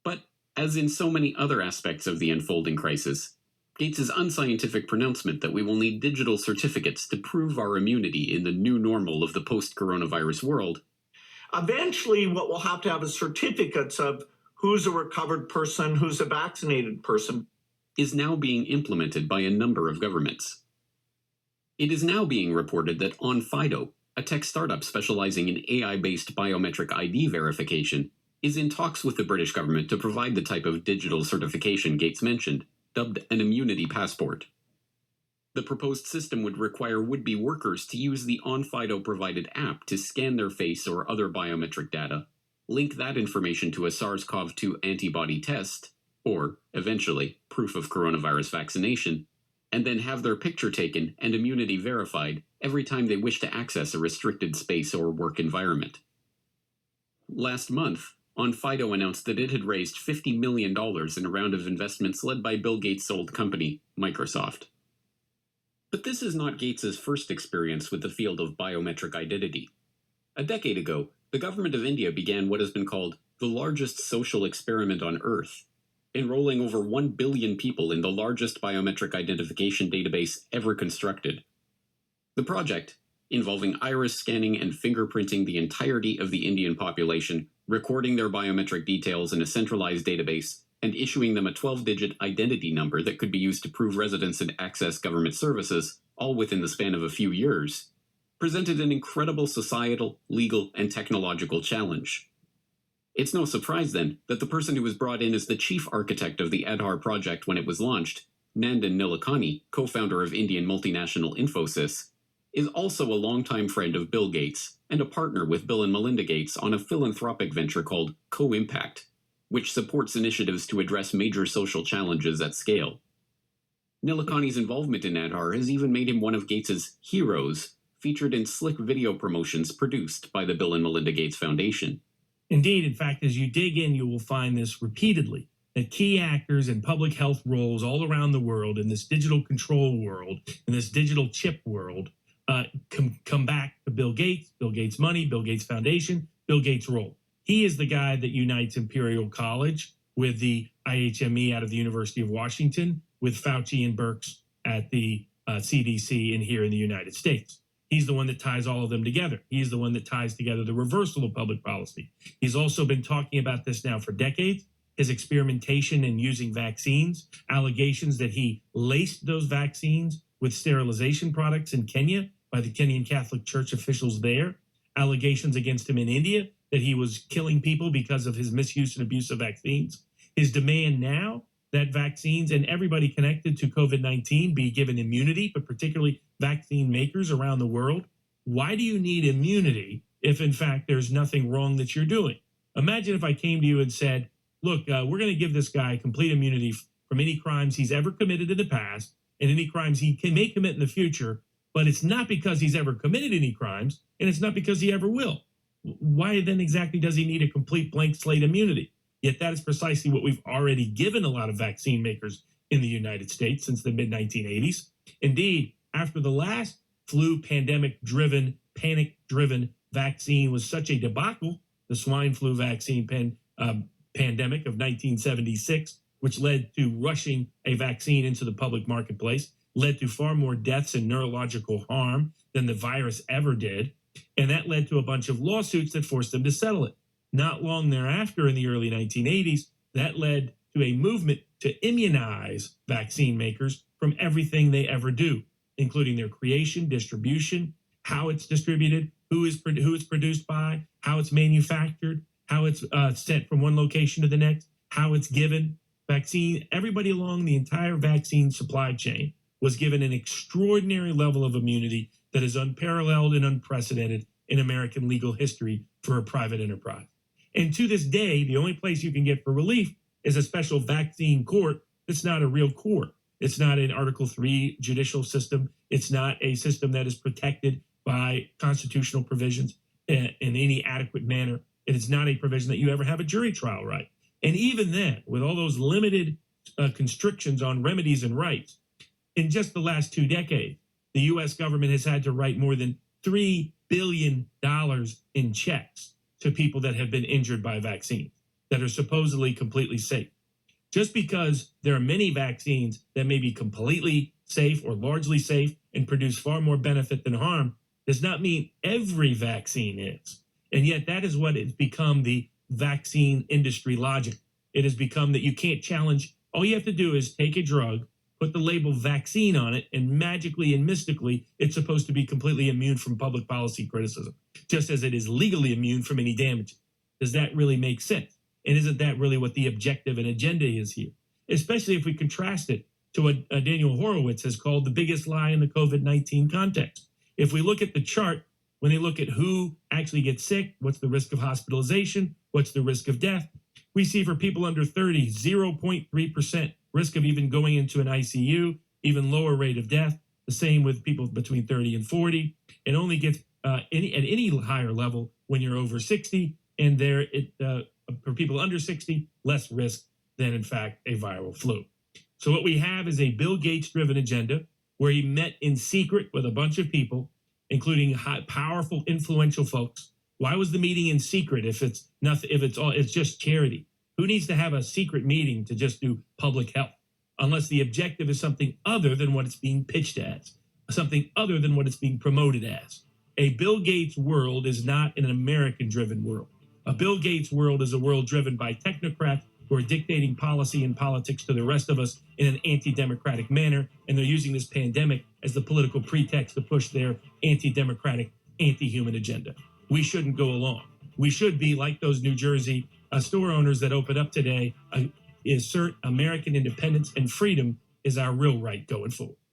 But, as in so many other aspects of the unfolding crisis, Gates' unscientific pronouncement that we will need digital certificates to prove our immunity in the new normal of the post-coronavirus world. Eventually, what we'll have to have is certificates of who's a recovered person, who's a vaccinated person, is now being implemented by a number of governments. It is now being reported that OnFido, a tech startup specializing in AI-based biometric ID verification, is in talks with the British government to provide the type of digital certification Gates mentioned, dubbed an immunity passport. The proposed system would require would-be workers to use the OnFido-provided app to scan their face or other biometric data, link that information to a SARS-CoV-2 antibody test, or, eventually, proof of coronavirus vaccination, and then have their picture taken and immunity verified every time they wish to access a restricted space or work environment. Last month, OnFido announced that it had raised $50 million in a round of investments led by Bill Gates' old company, Microsoft. But this is not Gates' first experience with the field of biometric identity. A decade ago, the government of India began what has been called the largest social experiment on Earth, enrolling over 1 billion people in the largest biometric identification database ever constructed. The project, involving iris scanning and fingerprinting the entirety of the Indian population, recording their biometric details in a centralized database, and issuing them a 12-digit identity number that could be used to prove residence and access government services, all within the span of a few years, presented an incredible societal, legal, and technological challenge. It's no surprise, then, that the person who was brought in as the chief architect of the Aadhaar project when it was launched, Nandan Nilekani, co-founder of Indian multinational Infosys, is also a longtime friend of Bill Gates and a partner with Bill and Melinda Gates on a philanthropic venture called Co-Impact, which supports initiatives to address major social challenges at scale. Nilekani's involvement in Aadhaar has even made him one of Gates's heroes, featured in slick video promotions produced by the Bill and Melinda Gates Foundation. Indeed, in fact, as you dig in, you will find this repeatedly, that key actors in public health roles all around the world, in this digital control world, in this digital chip world, come back to Bill Gates' money, Bill Gates Foundation, Bill Gates' role. He is the guy that unites Imperial College with the IHME out of the University of Washington, with Fauci and Birx at the CDC in here in the United States. He's the one that ties all of them together. He's the one that ties together the reversal of public policy. He's also been talking about this now for decades, his experimentation in using vaccines, allegations that he laced those vaccines with sterilization products in Kenya by the Kenyan Catholic Church officials there, allegations against him in India that he was killing people because of his misuse and abuse of vaccines. His demand now that vaccines and everybody connected to COVID-19 be given immunity, but particularly vaccine makers around the world. Why do you need immunity if, in fact, there's nothing wrong that you're doing? Imagine if I came to you and said, look, we're going to give this guy complete immunity from any crimes he's ever committed in the past and any crimes he may commit in the future, but it's not because he's ever committed any crimes, and it's not because he ever will. Why then exactly does he need a complete blank slate immunity? Yet that is precisely what we've already given a lot of vaccine makers in the United States since the mid-1980s. Indeed, after the last flu pandemic-driven, panic-driven vaccine was such a debacle, the swine flu vaccine pandemic of 1976, which led to rushing a vaccine into the public marketplace, led to far more deaths and neurological harm than the virus ever did. And that led to a bunch of lawsuits that forced them to settle it. Not long thereafter, in the early 1980s, that led to a movement to immunize vaccine makers from everything they ever do, including their creation, distribution, how it's distributed, who it's produced by, how it's manufactured, how it's sent from one location to the next, how it's given. Vaccine, everybody along the entire vaccine supply chain was given an extraordinary level of immunity that is unparalleled and unprecedented in American legal history for a private enterprise. And to this day, the only place you can get for relief is a special vaccine court that's not a real court. It's not an Article III judicial system. It's not a system that is protected by constitutional provisions in any adequate manner. It is not a provision that you ever have a jury trial right. And even then, with all those limited constrictions on remedies and rights, in just the last 2 decades, the U.S. government has had to write more than $3 billion in checks to people that have been injured by vaccines that are supposedly completely safe. Just because there are many vaccines that may be completely safe or largely safe and produce far more benefit than harm does not mean every vaccine is. And yet that is what has become the vaccine industry logic. It has become that you can't challenge. All you have to do is take a drug, put the label vaccine on it, and magically and mystically, it's supposed to be completely immune from public policy criticism, just as it is legally immune from any damage. Does that really make sense? And isn't that really what the objective and agenda is here? Especially if we contrast it to what Daniel Horowitz has called the biggest lie in the COVID-19 context. If we look at the chart, when they look at who actually gets sick, what's the risk of hospitalization, what's the risk of death, we see for people under 30, 0.3% risk of even going into an ICU, even lower rate of death. The same with people between 30 and 40. It only gets at any higher level when you're over 60, and for people under 60, less risk than, in fact, a viral flu. So what we have is a Bill Gates-driven agenda where he met in secret with a bunch of people, including powerful, influential folks. Why was the meeting in secret if it's nothing? If it's just charity? Who needs to have a secret meeting to just do public health? Unless the objective is something other than what it's being pitched as, something other than what it's being promoted as. A Bill Gates world is not an American-driven world. A Bill Gates world is a world driven by technocrats who are dictating policy and politics to the rest of us in an anti-democratic manner, and they're using this pandemic as the political pretext to push their anti-democratic, anti-human agenda. We shouldn't go along. We should be like those New Jersey store owners that opened up today, assert American independence and freedom is our real right going forward.